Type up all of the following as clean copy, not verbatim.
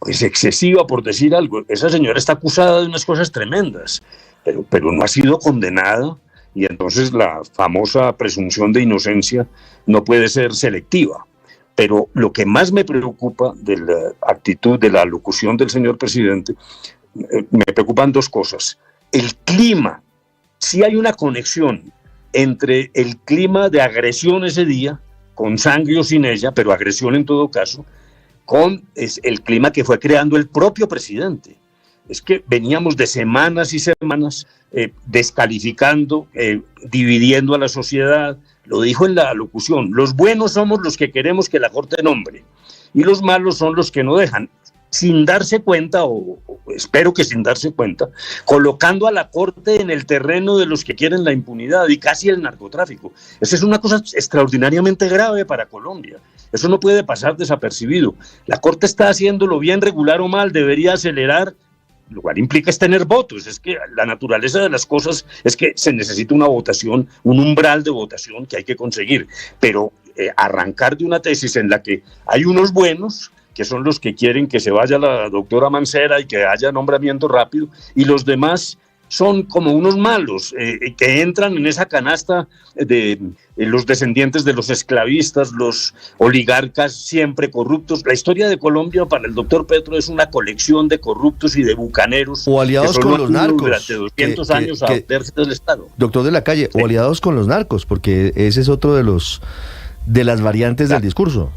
pues excesiva, por decir algo. Esa señora está acusada de unas cosas tremendas, pero no ha sido condenada, y entonces la famosa presunción de inocencia no puede ser selectiva. Pero lo que más me preocupa de la actitud, de la alocución del señor presidente, me preocupan dos cosas. El clima, sí hay una conexión entre el clima de agresión ese día, con sangre o sin ella, pero agresión en todo caso, con el clima que fue creando el propio presidente. Es que veníamos de semanas y semanas descalificando, dividiendo a la sociedad. Lo dijo en la alocución: los buenos somos los que queremos que la Corte nombre, y los malos son los que no dejan. Sin darse cuenta, o espero que sin darse cuenta, colocando a la Corte en el terreno de los que quieren la impunidad y casi el narcotráfico. Esa es una cosa extraordinariamente grave para Colombia. Eso no puede pasar desapercibido. La Corte está haciéndolo bien, regular o mal, debería acelerar. Lo cual implica es tener votos. Es que la naturaleza de las cosas es que se necesita una votación, un umbral de votación que hay que conseguir. Pero arrancar de una tesis en la que hay unos buenos, que son los que quieren que se vaya la doctora Mancera y que haya nombramiento rápido, y los demás son como unos malos, que entran en esa canasta de los descendientes de los esclavistas, los oligarcas siempre corruptos. La historia de Colombia para el doctor Petro es una colección de corruptos y de bucaneros. O aliados con los narcos. Durante 200 años a verse del Estado. Doctor de la Calle, o aliados con los narcos, porque ese es otro de las variantes del discurso.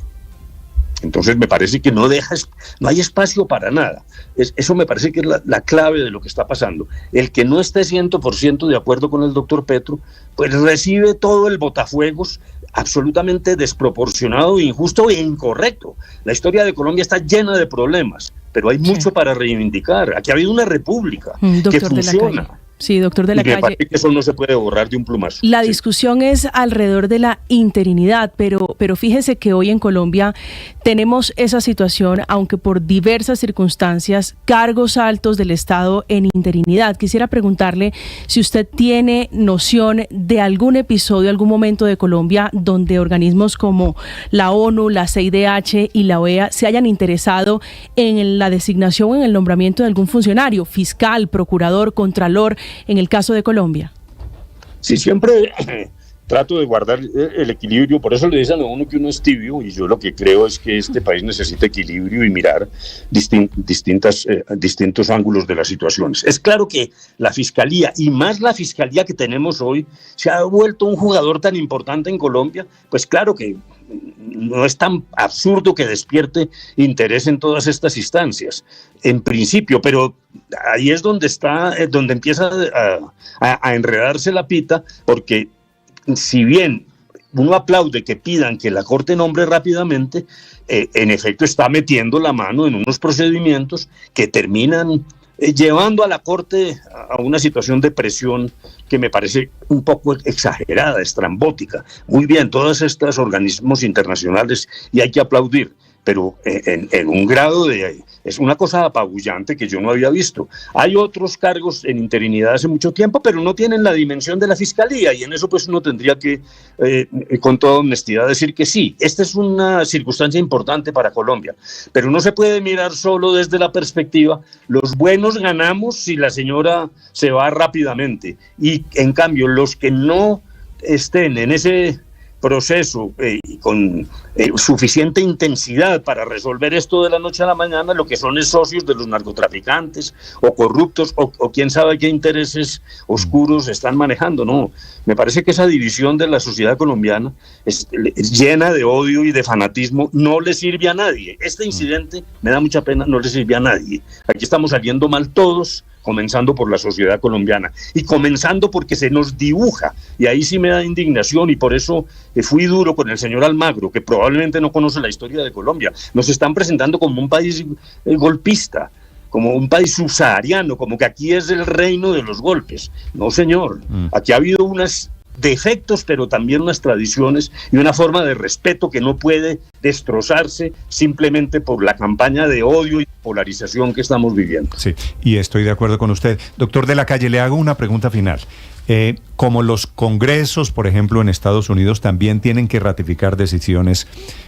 Entonces me parece que no hay espacio para nada. Eso me parece que es la clave de lo que está pasando. El que no esté 100% de acuerdo con el doctor Petro, pues recibe todo el botafuegos absolutamente desproporcionado, injusto e incorrecto. La historia de Colombia está llena de problemas, pero hay mucho para reivindicar. Aquí ha habido una república que funciona. Sí, doctor de la Calle. Me parece que eso no se puede borrar de un plumazo. La discusión es alrededor de la interinidad, pero fíjese que hoy en Colombia tenemos esa situación, aunque por diversas circunstancias, cargos altos del Estado en interinidad. Quisiera preguntarle si usted tiene noción de algún episodio, algún momento de Colombia donde organismos como la ONU, la CIDH y la OEA se hayan interesado en la designación o en el nombramiento de algún funcionario, fiscal, procurador, contralor, en el caso de Colombia. Sí, siempre trato de guardar el equilibrio, por eso le dicen a uno que uno es tibio, y yo lo que creo es que este país necesita equilibrio y mirar distintos ángulos de las situaciones. Es claro que la Fiscalía, y más la Fiscalía que tenemos hoy, se ha vuelto un jugador tan importante en Colombia, pues claro que no es tan absurdo que despierte interés en todas estas instancias, en principio, pero ahí es donde empieza a enredarse la pita, porque si bien uno aplaude que pidan que la Corte nombre rápidamente, en efecto está metiendo la mano en unos procedimientos que terminan llevando a la Corte a una situación de presión que me parece un poco exagerada, estrambótica. Muy bien, todos estos organismos internacionales, y hay que aplaudir, pero en un grado es una cosa apabullante que yo no había visto. Hay otros cargos en interinidad hace mucho tiempo, pero no tienen la dimensión de la Fiscalía, y en eso pues uno tendría que, con toda honestidad, decir que sí. Esta es una circunstancia importante para Colombia, pero no se puede mirar solo desde la perspectiva, los buenos ganamos si la señora se va rápidamente, y en cambio los que no estén en ese proceso con suficiente intensidad para resolver esto de la noche a la mañana, lo que son es socios de los narcotraficantes o corruptos o quién sabe qué intereses oscuros están manejando. No, me parece que esa división de la sociedad colombiana es llena de odio y de fanatismo, no le sirve a nadie. Este incidente, me da mucha pena, no le sirve a nadie. Aquí estamos saliendo mal todos, comenzando por la sociedad colombiana y comenzando porque se nos dibuja, y ahí sí me da indignación, y por eso fui duro con el señor Almagro, que probablemente no conoce la historia de Colombia. Nos están presentando como un país golpista, como un país subsahariano, como que aquí es el reino de los golpes. No, señor, aquí ha habido unos defectos, pero también unas tradiciones y una forma de respeto que no puede destrozarse simplemente por la campaña de odio y polarización que estamos viviendo. Sí, y estoy de acuerdo con usted. Doctor de la Calle, le hago una pregunta final. Como los congresos, por ejemplo, en Estados Unidos también tienen que ratificar decisiones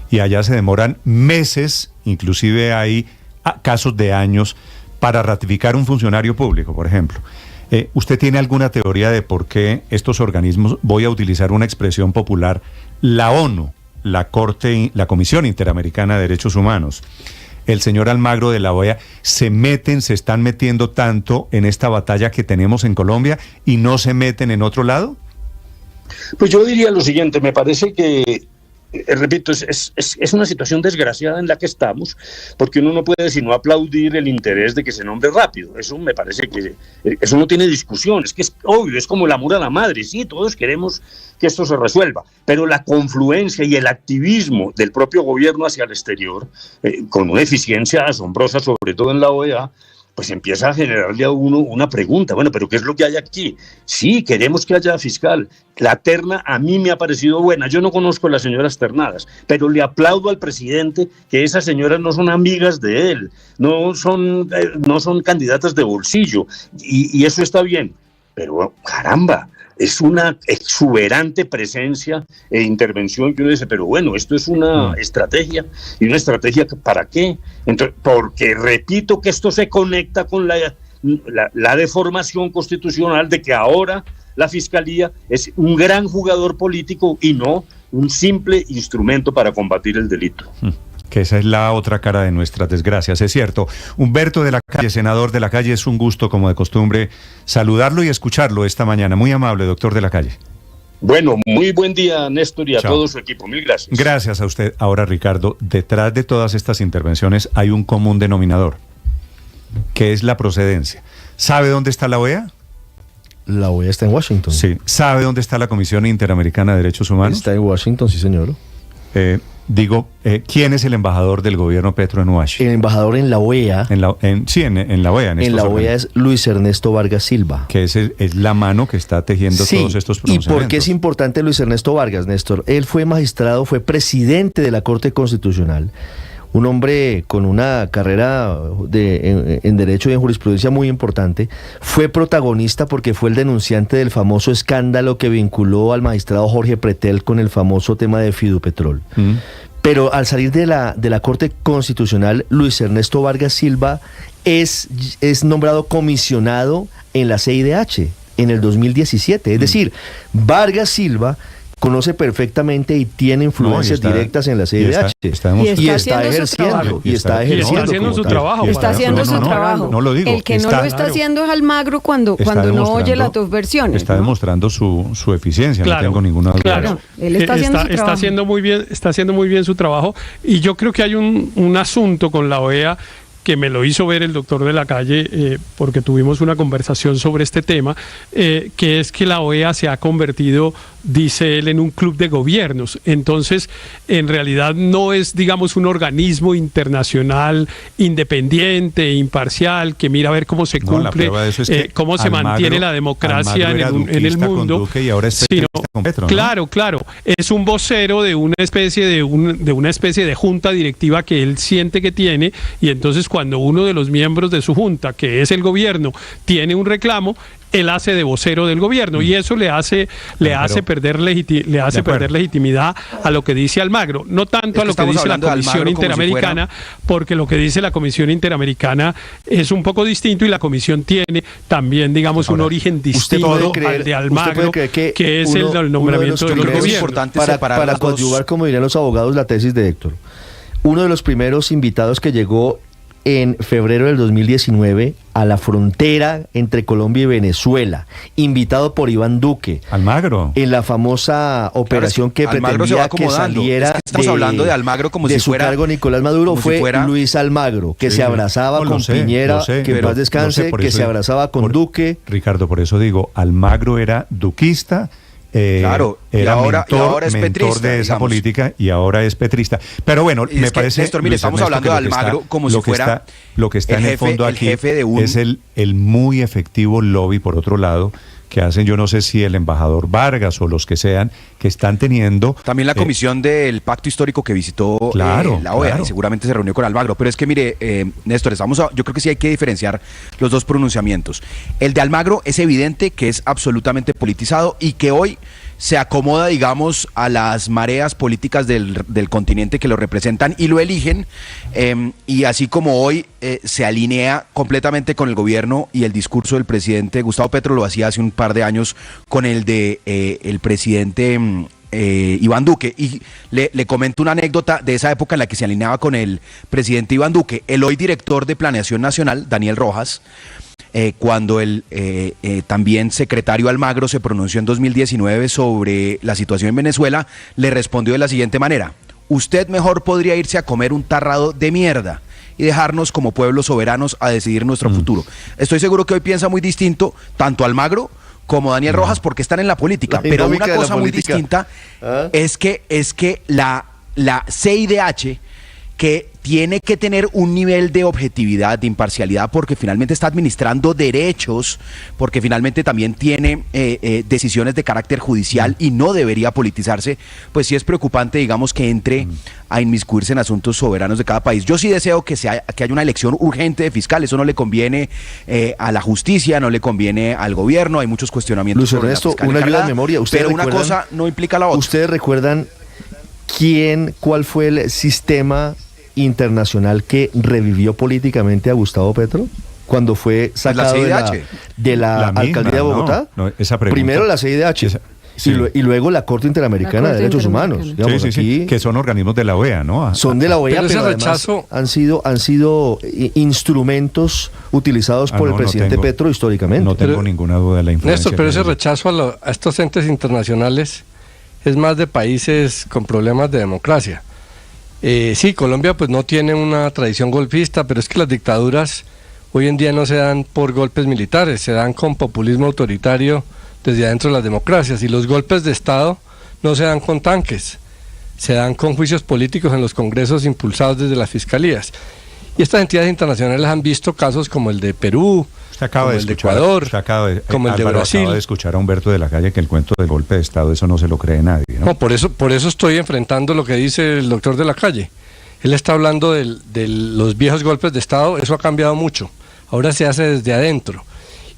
y allá se demoran meses, inclusive hay casos de años para ratificar un funcionario público, por ejemplo. ¿Usted tiene alguna teoría de por qué estos organismos, voy a utilizar una expresión popular, la ONU, la Comisión Interamericana de Derechos Humanos, el señor Almagro de la OEA, se están metiendo tanto en esta batalla que tenemos en Colombia y no se meten en otro lado? Pues yo diría lo siguiente, me parece que, repito, es una situación desgraciada en la que estamos, porque uno no puede sino aplaudir el interés de que se nombre rápido. Eso me parece que eso no tiene discusión, es que es obvio, es como el amor a la madre, sí, todos queremos que esto se resuelva, pero la confluencia y el activismo del propio gobierno hacia el exterior, con una eficiencia asombrosa, sobre todo en la OEA, pues empieza a generarle a uno una pregunta, bueno, pero ¿qué es lo que hay aquí? Sí, queremos que haya fiscal. La terna a mí me ha parecido buena, yo no conozco a las señoras ternadas, pero le aplaudo al presidente que esas señoras no son amigas de él, no son candidatas de bolsillo, y eso está bien, pero caramba, es una exuberante presencia e intervención que uno dice, pero bueno, esto es una estrategia, ¿y una estrategia para qué? Entonces, porque repito que esto se conecta con la deformación constitucional de que ahora la Fiscalía es un gran jugador político y no un simple instrumento para combatir el delito. Que esa es la otra cara de nuestras desgracias, es cierto. Humberto de la Calle, senador de la Calle, es un gusto, como de costumbre, saludarlo y escucharlo esta mañana. Muy amable, doctor de la Calle. Bueno, muy buen día, Néstor, y a todo su equipo. Mil gracias. Gracias a usted. Ahora, Ricardo, detrás de todas estas intervenciones hay un común denominador, que es la procedencia. ¿Sabe dónde está la OEA? La OEA está en Washington. Sí. ¿Sabe dónde está la Comisión Interamericana de Derechos Humanos? Está en Washington, sí, señor. ¿Quién es el embajador del gobierno Petro en Washington? El embajador en la OEA. En la OEA. En la OEA es Luis Ernesto Vargas Silva. Que es la mano que está tejiendo todos estos pronunciamientos. ¿Y por qué es importante Luis Ernesto Vargas, Néstor? Él fue magistrado, fue presidente de la Corte Constitucional. Un hombre con una carrera en Derecho y en Jurisprudencia muy importante. Fue protagonista porque fue el denunciante del famoso escándalo que vinculó al magistrado Jorge Pretel con el famoso tema de Fidupetrol. Pero al salir de la Corte Constitucional, Luis Ernesto Vargas Silva es nombrado comisionado en la CIDH en el 2017. Es decir, Vargas Silva conoce perfectamente y tiene influencias directas en la CIDH. Y está haciendo su trabajo. Está haciendo su trabajo. No lo digo. El que no lo está haciendo es Almagro cuando no oye las dos versiones. Está demostrando su eficiencia, no tengo ninguna duda. Claro, él está haciendo su trabajo. Está haciendo muy bien su trabajo. Y yo creo que hay un asunto con la OEA que me lo hizo ver el doctor de la Calle, porque tuvimos una conversación sobre este tema, que es que la OEA se ha convertido, dice él, en un club de gobiernos. Entonces, en realidad no es, digamos, un organismo internacional independiente, imparcial, que mira a ver cómo se cumple, cómo se mantiene la democracia en el mundo. Y ahora es con Petro, ¿no? Claro. Es un vocero de una especie de junta directiva que él siente que tiene, y entonces cuando uno de los miembros de su junta, que es el gobierno, tiene un reclamo, él hace de vocero del gobierno, y eso le hace perder legitimidad a lo que dice Almagro, no tanto a lo que dice la Comisión Interamericana, porque lo que dice la Comisión Interamericana es un poco distinto, y la Comisión tiene también, digamos, un origen distinto al de Almagro, que es el nombramiento de los gobiernos. Para coadyuvar, como dirían los abogados, la tesis de Héctor. Uno de los primeros invitados que llegó en febrero del 2019 a la frontera entre Colombia y Venezuela, invitado por Iván Duque. Almagro. En la famosa operación que pretendía que saliera estamos hablando de Almagro como de si su fuera, cargo Nicolás Maduro, fue Luis Almagro, que se abrazaba con Piñera, que en paz descanse, que se abrazaba con Duque. Ricardo, por eso digo, Almagro era duquista, claro, era ahora es mentor de esa política, y ahora es petrista. Pero bueno, me parece, Néstor, mire, estamos hablando de Almagro como si fuera lo que está en el fondo aquí es el muy efectivo lobby, por otro lado, que hacen, yo no sé si el embajador Vargas o los que sean, que están teniendo... También la comisión del pacto histórico que visitó la OEA, y seguramente se reunió con Almagro. Pero es que mire, Néstor, yo creo que sí hay que diferenciar los dos pronunciamientos. El de Almagro es evidente que es absolutamente politizado, y que hoy se acomoda, digamos, a las mareas políticas del continente que lo representan y lo eligen, y así como hoy se alinea completamente con el gobierno y el discurso del presidente Gustavo Petro, lo hacía hace un par de años con el de el presidente Iván Duque. Y le comento una anécdota de esa época en la que se alineaba con el presidente Iván Duque. El hoy director de Planeación Nacional, Daniel Rojas, cuando el también secretario Almagro se pronunció en 2019 sobre la situación en Venezuela, le respondió de la siguiente manera: usted mejor podría irse a comer un tarrado de mierda y dejarnos como pueblos soberanos a decidir nuestro futuro. Estoy seguro que hoy piensa muy distinto tanto Almagro como Daniel Rojas, porque están en la política. Pero una cosa muy distinta es que la CIDH, que tiene que tener un nivel de objetividad, de imparcialidad, porque finalmente está administrando derechos, porque finalmente también tiene decisiones de carácter judicial y no debería politizarse, pues sí es preocupante, digamos, que entre a inmiscuirse en asuntos soberanos de cada país. Yo sí deseo que haya una elección urgente de fiscal. Eso no le conviene a la justicia, no le conviene al gobierno, hay muchos cuestionamientos. Luis Ernesto, una ayuda de memoria. Pero una cosa no implica la otra. ¿Ustedes recuerdan cuál fue el sistema internacional que revivió políticamente a Gustavo Petro cuando fue sacado de la alcaldía de Bogotá? Primero la CIDH y luego la Corte Interamericana de Derechos Humanos. Digamos, aquí, que son organismos de la OEA, ¿no? Son de la OEA, pero además han sido instrumentos utilizados por el presidente Petro históricamente. No tengo ninguna duda de la influencia. Néstor, pero ese rechazo a estos entes internacionales es más de países con problemas de democracia. Sí, Colombia pues no tiene una tradición golpista, pero es que las dictaduras hoy en día no se dan por golpes militares, se dan con populismo autoritario desde adentro de las democracias, y los golpes de Estado no se dan con tanques, se dan con juicios políticos en los congresos impulsados desde las fiscalías. Y estas entidades internacionales han visto casos como el de Perú, como el de Ecuador, como el de Brasil. Acaba de escuchar a Humberto de la Calle que el cuento del golpe de Estado, eso no se lo cree nadie, ¿no? No, por eso estoy enfrentando lo que dice el doctor de la Calle. Él está hablando de los viejos golpes de Estado. Eso ha cambiado mucho. Ahora se hace desde adentro.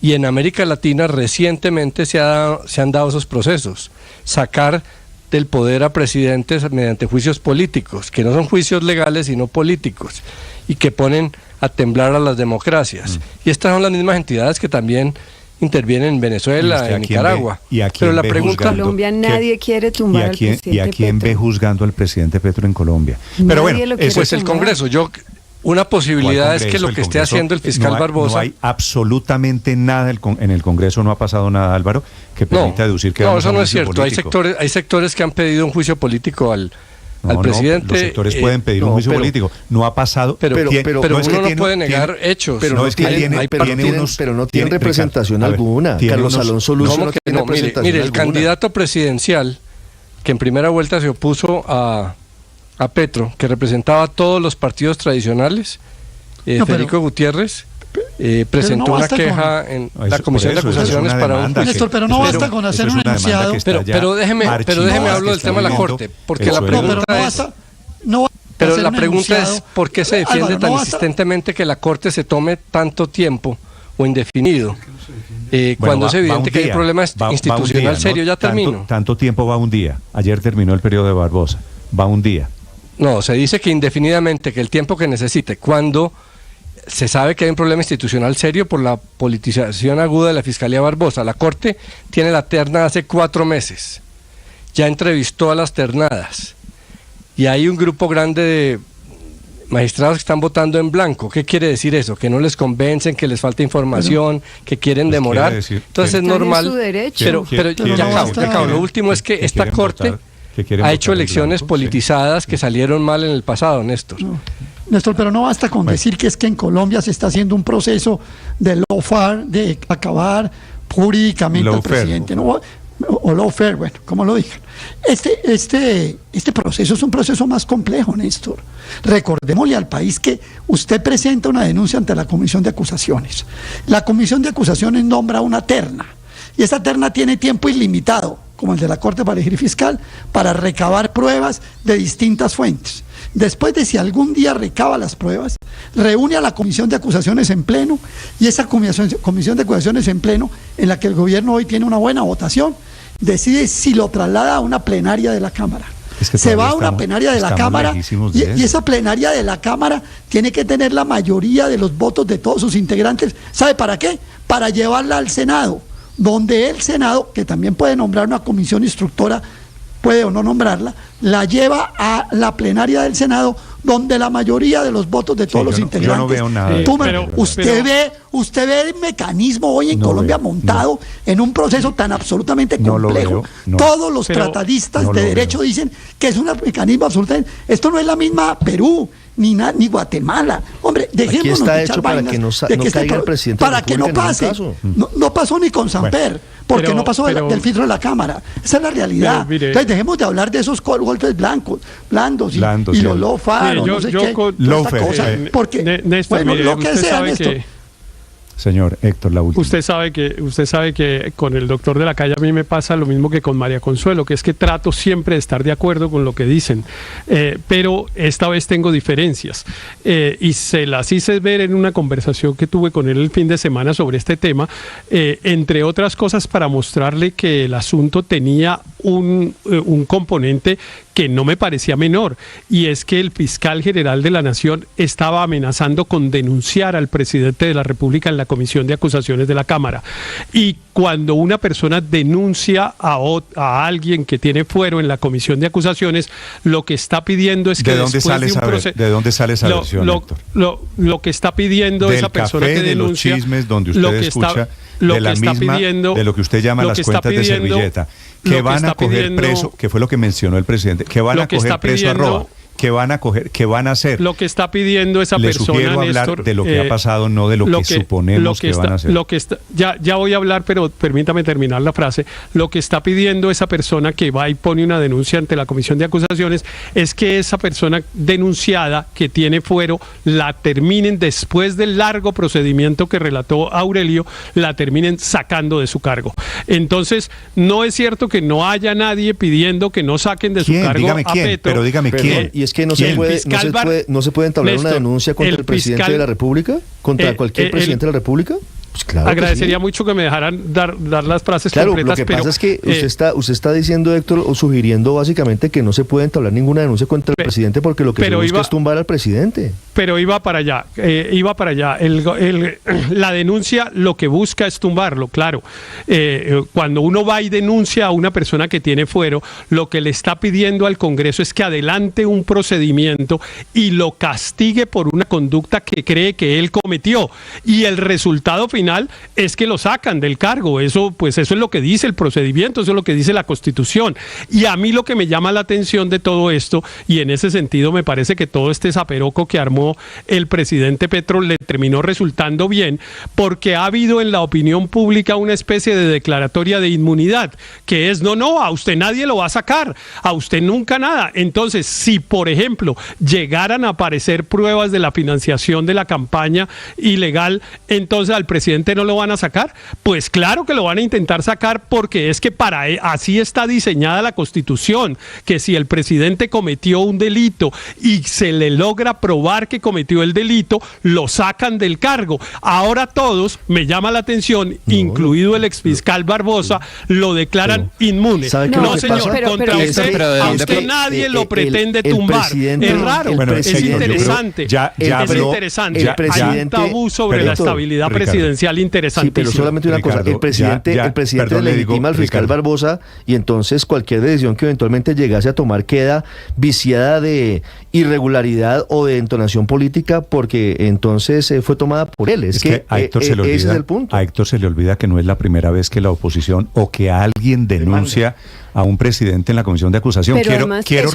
Y en América Latina recientemente se han dado esos procesos. Sacar del poder a presidentes mediante juicios políticos, que no son juicios legales sino políticos, y que ponen a temblar a las democracias. Y estas son las mismas entidades que también intervienen en Venezuela, en Nicaragua. Pero la pregunta, Colombia nadie quiere tumbar al presidente Petro. ¿Y a quién ve juzgando al presidente Petro en Colombia? Pero bueno, eso es el Congreso. Una posibilidad es que lo que esté haciendo el fiscal Barbosa... No hay absolutamente nada en el Congreso, no ha pasado nada, Álvaro, que permita deducir que... No, eso no es cierto. Hay sectores que han pedido un juicio político al presidente. Los sectores pueden pedir un juicio político. No ha pasado. Pero uno no puede negar hechos. Pero no tiene representación alguna. Carlos Alonso Lucio no tiene representación alguna. Mire, el candidato presidencial que en primera vuelta se opuso a Petro, que representaba a todos los partidos tradicionales, Federico Gutiérrez, presentó una queja en la Comisión de Acusaciones para un... Néstor, pero no basta con hacer un enunciado. Pero déjeme hablar del tema de la Corte, porque la pregunta es... Pero la pregunta es, ¿por qué se defiende tan insistentemente que la Corte se tome tanto tiempo o indefinido? Cuando es evidente que hay un problema institucional serio. Ya termino. Tanto tiempo va un día. Ayer terminó el periodo de Barbosa. Va un día. No, se dice que indefinidamente, que el tiempo que necesite, cuando se sabe que hay un problema institucional serio por la politización aguda de la Fiscalía Barbosa. La Corte tiene la terna hace 4 meses. Ya entrevistó a las ternadas. Y hay un grupo grande de magistrados que están votando en blanco. ¿Qué quiere decir eso? Que no les convencen, que les falta información, que quieren demorar. Entonces es normal. Pero ya acabo. Lo último es que esta Corte ha hecho elecciones politizadas que salieron mal en el pasado, Néstor. Néstor, pero no basta con decir que es que en Colombia se está haciendo un proceso de lawfare, de acabar jurídicamente al presidente, ¿no? O lawfare, bueno, como lo digan. Este proceso es un proceso más complejo, Néstor. Recordémosle al país que usted presenta una denuncia ante la Comisión de Acusaciones. La Comisión de Acusaciones nombra una terna, y esa terna tiene tiempo ilimitado, como el de la Corte para elegir fiscal, para recabar pruebas de distintas fuentes. Después de si algún día recaba las pruebas, reúne a la Comisión de Acusaciones en pleno, y esa Comisión de Acusaciones en pleno, en la que el gobierno hoy tiene una buena votación, decide si lo traslada a una plenaria de la Cámara. Se va a una plenaria de la Cámara y esa plenaria de la Cámara tiene que tener la mayoría de los votos de todos sus integrantes. ¿Sabe para qué? Para llevarla al Senado, donde el Senado, que también puede nombrar una comisión instructora, puede o no nombrarla, la lleva a la plenaria del Senado, donde la mayoría de los votos de todos los integrantes. Yo no veo nada. Usted ve el mecanismo hoy en Colombia montado en un proceso tan absolutamente complejo. Todos los tratadistas de derecho dicen que es un mecanismo absolutamente. Esto no es la misma Perú ni Guatemala. Hombre, dejémonos de echar vainas para que no pase. No pasó ni con Samper. Porque no pasó del filtro de la Cámara. Esa es la realidad. Entonces dejemos de hablar de esos golpes blandos y los lawfare, no sé qué. Porque, Néstor, lo que sea, Néstor. Señor Héctor, la última. Usted sabe que con el doctor de la calle a mí me pasa lo mismo que con María Consuelo, que es que trato siempre de estar de acuerdo con lo que dicen, pero esta vez tengo diferencias y se las hice ver en una conversación que tuve con él el fin de semana sobre este tema, entre otras cosas para mostrarle que el asunto tenía un componente que no me parecía menor, y es que el fiscal general de la Nación estaba amenazando con denunciar al presidente de la República en la Comisión de Acusaciones de la Cámara. Y cuando una persona denuncia a alguien que tiene fuero en la Comisión de Acusaciones, lo que está pidiendo es que después de un proceso... ¿De dónde sale esa versión, Héctor? Lo que está pidiendo esa persona que denuncia... De los chismes donde usted escucha de la misma, de lo que usted llama las cuentas de servilleta, que van a coger preso, que fue lo que mencionó el presidente, que van a coger preso a Roa, que van a hacer. Lo que está pidiendo esa persona, Le sugiero hablar, Néstor, de lo que ha pasado, no de lo que suponemos que van a hacer. Ya voy a hablar, pero permítame terminar la frase. Lo que está pidiendo esa persona que va y pone una denuncia ante la Comisión de Acusaciones es que esa persona denunciada que tiene fuero la terminen, después del largo procedimiento que relató Aurelio, la terminen sacando de su cargo. Entonces, no es cierto que no haya nadie pidiendo que no saquen de su cargo dígame a quién, Petro. Pero dígame quién. Y es que no se puede entablar una denuncia contra el presidente de la República, contra cualquier presidente de la República. Pues claro, agradecería mucho que me dejaran dar las frases completas. Lo que pasa es que usted está diciendo, Héctor, o sugiriendo básicamente que no se puede entablar ninguna denuncia contra el presidente porque lo que se busca es tumbar al presidente. Pero iba para allá. La denuncia lo que busca es tumbarlo, claro. Cuando uno va y denuncia a una persona que tiene fuero, lo que le está pidiendo al Congreso es que adelante un procedimiento y lo castigue por una conducta que cree que él cometió. Y el resultado final es que lo sacan del cargo. Eso es lo que dice el procedimiento, eso es lo que dice la Constitución. Y a mí lo que me llama la atención de todo esto, y en ese sentido me parece que todo este zaperoco que armó el presidente Petro le terminó resultando bien, porque ha habido en la opinión pública una especie de declaratoria de inmunidad, que es no, a usted nadie lo va a sacar, a usted nunca nada. Entonces, si por ejemplo llegaran a aparecer pruebas de la financiación de la campaña ilegal, entonces al presidente no lo van a sacar. Pues claro que lo van a intentar sacar, porque es que así está diseñada la Constitución, que si el presidente cometió un delito y se le logra probar que cometió el delito, lo sacan del cargo. Ahora todos, me llama la atención, incluido el exfiscal Barbosa, lo declaran inmune. No, señor, contra usted nadie lo pretende tumbar. Es raro, es interesante. Es interesante. Hay un tabú sobre la estabilidad presidencial interesantísimo. Sí, pero solamente una cosa, el presidente legitima al fiscal Barbosa, y entonces cualquier decisión que eventualmente llegase a tomar queda viciada de irregularidad o de entonación política, porque entonces fue tomada por él. Es que a Héctor ese es el punto. A Héctor se le olvida que no es la primera vez que la oposición o que alguien denuncia a un presidente en la Comisión de Acusación. Pero quiero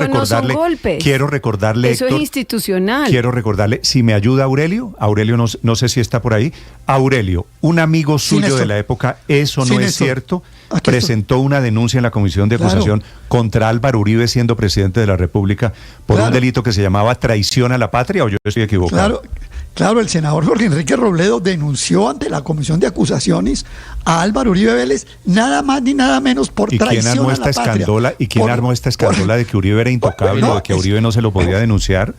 recordarle, eso Héctor, es institucional. Quiero recordarle, si me ayuda Aurelio no sé si está por ahí. Aurelio, un amigo suyo de la época, eso no es cierto, presentó una denuncia en la Comisión de Acusación contra Álvaro Uribe, siendo presidente de la República, por un delito que se llamaba traición a la patria, o yo estoy equivocado. Claro, el senador Jorge Enrique Robledo denunció ante la Comisión de Acusaciones a Álvaro Uribe Vélez, nada más ni nada menos por traición a la patria. ¿Y quién armó esta escandola de que Uribe era intocable o de que a Uribe no se lo podía denunciar?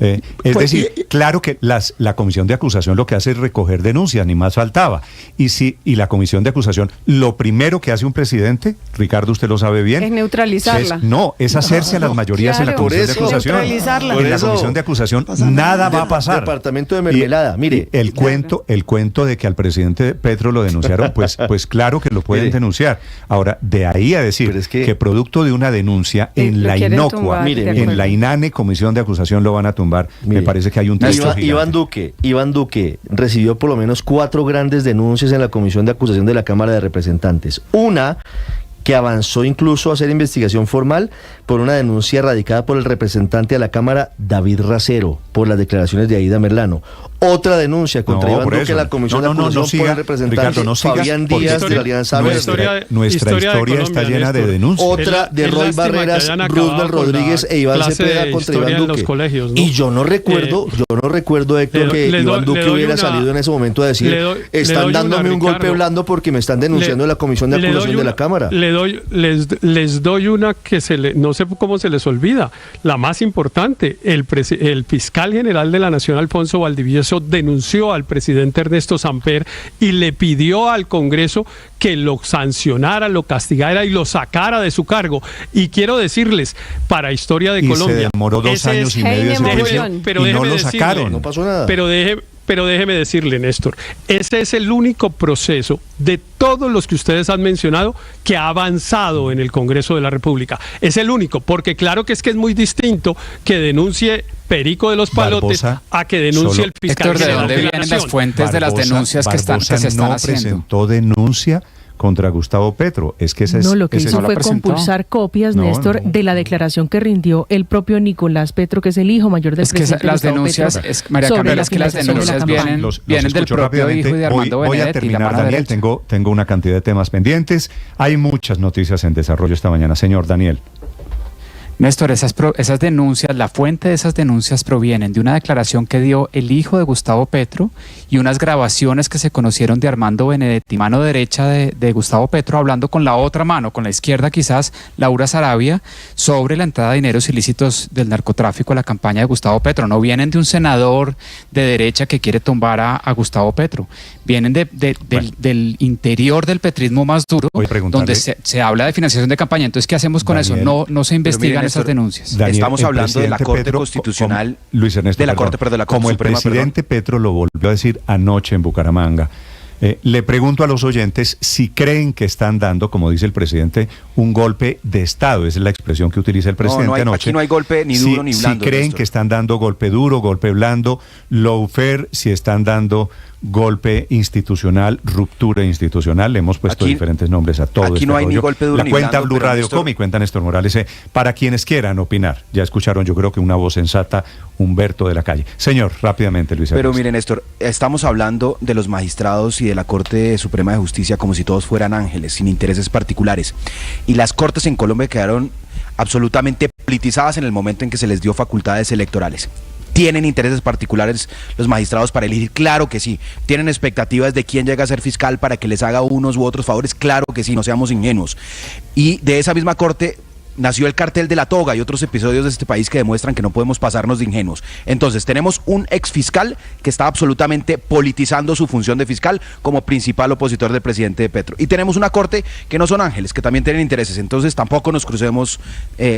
Es decir, claro que la comisión de acusación lo que hace es recoger denuncias, ni más faltaba. Y la comisión de acusación, lo primero que hace un presidente, Ricardo, usted lo sabe bien, es neutralizarla. Es hacerse a las mayorías en la comisión de acusación. En la comisión de acusación nada va a pasar. Departamento de mermelada, mire. El cuento de que al presidente Petro lo denunciaron, pues claro que lo pueden denunciar. Ahora, de ahí a decir que producto de una denuncia en la inocua, en la inane comisión de acusación lo van a tumbar, me parece que hay un texto gigante. Iván Duque recibió por lo menos 4 grandes denuncias en la comisión de acusación de la Cámara de Representantes. Una que avanzó incluso a hacer investigación formal por una denuncia radicada por el representante de la Cámara, David Racero, por las declaraciones de Aida Merlano. Otra denuncia contra Iván Duque en la comisión de acusación por el representante Fabián Díaz de la Alianza Verde. Nuestra historia está llena de denuncias. Otra de Roy Barreras, Roosevelt Rodríguez e Iván Cepeda contra Iván Duque. Colegios, ¿no? Y yo no recuerdo, Héctor, que Iván Duque hubiera salido en ese momento a decir, están dándome un golpe blando porque me están denunciando en la comisión de acusación de la Cámara. Les doy una que no sé cómo se les olvida, la más importante. El fiscal general de la Nación, Alfonso Valdivieso, denunció al presidente Ernesto Samper y le pidió al Congreso que lo sancionara, lo castigara y lo sacara de su cargo. Y quiero decirles, para Historia de Colombia, se demoró 2 años y medio ese juicio y no lo sacaron. No pasó nada. Pero déjeme decirle, Néstor, ese es el único proceso de todos los que ustedes han mencionado que ha avanzado en el Congreso de la República. Es el único, porque claro que es muy distinto que denuncie Perico de los Palotes a que denuncie el fiscal general de la Nación. ¿De dónde vienen las fuentes de las denuncias que se están haciendo? No presentó denuncia contra Gustavo Petro. Es que lo que hizo fue compulsar copias, Néstor, de la declaración que rindió el propio Nicolás Petro, que es el hijo mayor del presidente las denuncias, Petro, María Camila, es que las denuncias vienen del propio hijo de Armando Benedetti. Voy a terminar, Daniel, tengo una cantidad de temas pendientes. Hay muchas noticias en desarrollo esta mañana. Señor Daniel. Néstor, esas denuncias, la fuente de esas denuncias provienen de una declaración que dio el hijo de Gustavo Petro y unas grabaciones que se conocieron de Armando Benedetti, mano derecha de Gustavo Petro, hablando con la otra mano, con la izquierda quizás, Laura Sarabia, sobre la entrada de dineros ilícitos del narcotráfico a la campaña de Gustavo Petro. No vienen de un senador de derecha que quiere tumbar a Gustavo Petro, vienen del interior del petrismo más duro, donde se habla de financiación de campaña. Entonces, ¿qué hacemos con eso? No se investigan esas denuncias. Daniel, estamos hablando de la Corte Constitucional, Luis Ernesto, de la Corte Suprema. Como el presidente Petro lo volvió a decir anoche en Bucaramanga, le pregunto a los oyentes si creen que están dando, como dice el presidente, un golpe de Estado. Esa es la expresión que utiliza el presidente anoche. Aquí no hay golpe ni duro ni blando. Si creen que están dando golpe duro, golpe blando, lawfare, si están dando golpe institucional, ruptura institucional. Le hemos puesto diferentes nombres a todo aquí no hay rollo. Ni golpe duro la ni cuenta blando, Blue Radio Com y cuenta Néstor Morales. Para quienes quieran opinar, ya escucharon, yo creo que una voz sensata, Humberto de la Calle. Señor, rápidamente, Luis. Pero mire, Néstor, estamos hablando de los magistrados y de la Corte Suprema de Justicia como si todos fueran ángeles, sin intereses particulares. Y las cortes en Colombia quedaron absolutamente politizadas en el momento en que se les dio facultades electorales. ¿Tienen intereses particulares los magistrados para elegir? Claro que sí. ¿Tienen expectativas de quién llega a ser fiscal para que les haga unos u otros favores? Claro que sí, no seamos ingenuos. Y de esa misma corte nació el cartel de la toga y otros episodios de este país que demuestran que no podemos pasarnos de ingenuos. Entonces, tenemos un exfiscal que está absolutamente politizando su función de fiscal como principal opositor del presidente Petro. Y tenemos una corte que no son ángeles, que también tienen intereses. Entonces, tampoco nos crucemos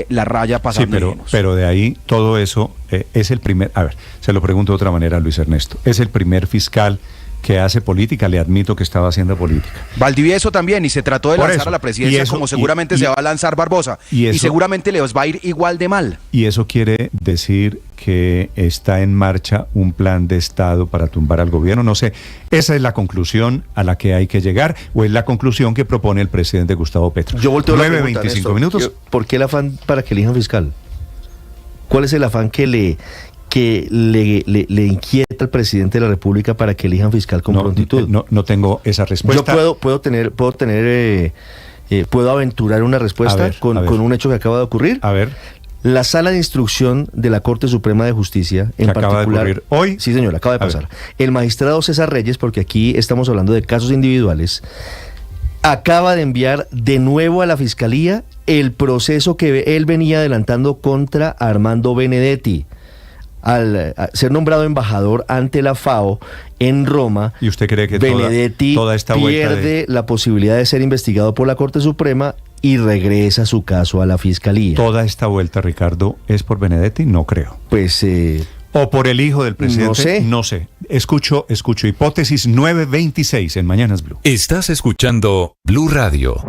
la raya pasando ingenuos. Pero de ahí todo eso es el primer... A ver, se lo pregunto de otra manera a Luis Ernesto. Es el primer fiscal que hace política, le admito que estaba haciendo política. Valdivieso también, y se trató de lanzar a la presidencia como seguramente se va a lanzar Barbosa, y seguramente les va a ir igual de mal. ¿Y eso quiere decir que está en marcha un plan de Estado para tumbar al gobierno? No sé, ¿esa es la conclusión a la que hay que llegar, o es la conclusión que propone el presidente Gustavo Petro? Yo volteo 9:25 minutos. ¿Por qué el afán para que elijan fiscal? ¿Cuál es el afán que le inquieta al presidente de la República para que elijan fiscal con prontitud? No tengo esa respuesta. Yo puedo aventurar una respuesta con un hecho que acaba de ocurrir. A ver. La Sala de Instrucción de la Corte Suprema de Justicia, en particular, acaba de ocurrir hoy. Sí, señor, acaba de pasar. El magistrado César Reyes, porque aquí estamos hablando de casos individuales, acaba de enviar de nuevo a la Fiscalía el proceso que él venía adelantando contra Armando Benedetti. al ser nombrado embajador ante la FAO en Roma, ¿y usted cree que Benedetti toda esta pierde la posibilidad de ser investigado por la Corte Suprema y regresa su caso a la Fiscalía? ¿Toda esta vuelta, Ricardo, es por Benedetti? No creo. Pues... ¿O por el hijo del presidente? No sé. Escucho. Hipótesis 926 en Mañanas Blue. Estás escuchando Blue Radio.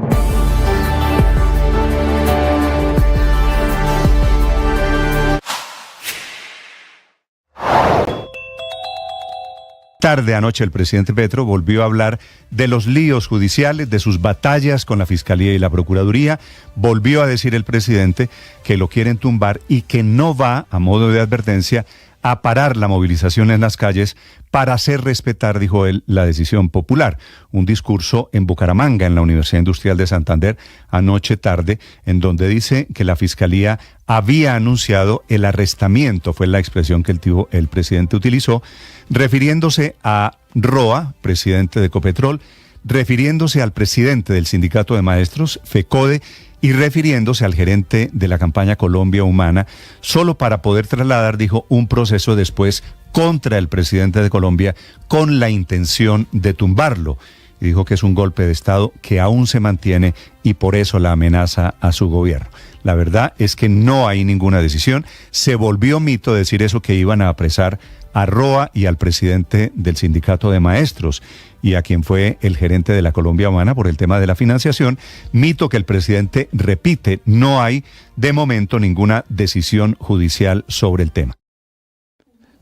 Tarde anoche el presidente Petro volvió a hablar de los líos judiciales, de sus batallas con la Fiscalía y la Procuraduría. Volvió a decir el presidente que lo quieren tumbar y que no va, a modo de advertencia, a parar la movilización en las calles para hacer respetar, dijo él, la decisión popular. Un discurso en Bucaramanga, en la Universidad Industrial de Santander, anoche tarde, en donde dice que la Fiscalía había anunciado el arrestamiento, fue la expresión que el presidente utilizó, refiriéndose a Roa, presidente de Ecopetrol, refiriéndose al presidente del Sindicato de Maestros, FECODE, y refiriéndose al gerente de la campaña Colombia Humana, solo para poder trasladar, dijo, un proceso después contra el presidente de Colombia con la intención de tumbarlo. Y dijo que es un golpe de Estado que aún se mantiene y por eso la amenaza a su gobierno. La verdad es que no hay ninguna decisión. Se volvió mito decir eso, que iban a apresar a Roa y al presidente del Sindicato de Maestros y a quien fue el gerente de la Colombia Humana por el tema de la financiación. Mito que el presidente repite, no hay de momento ninguna decisión judicial sobre el tema.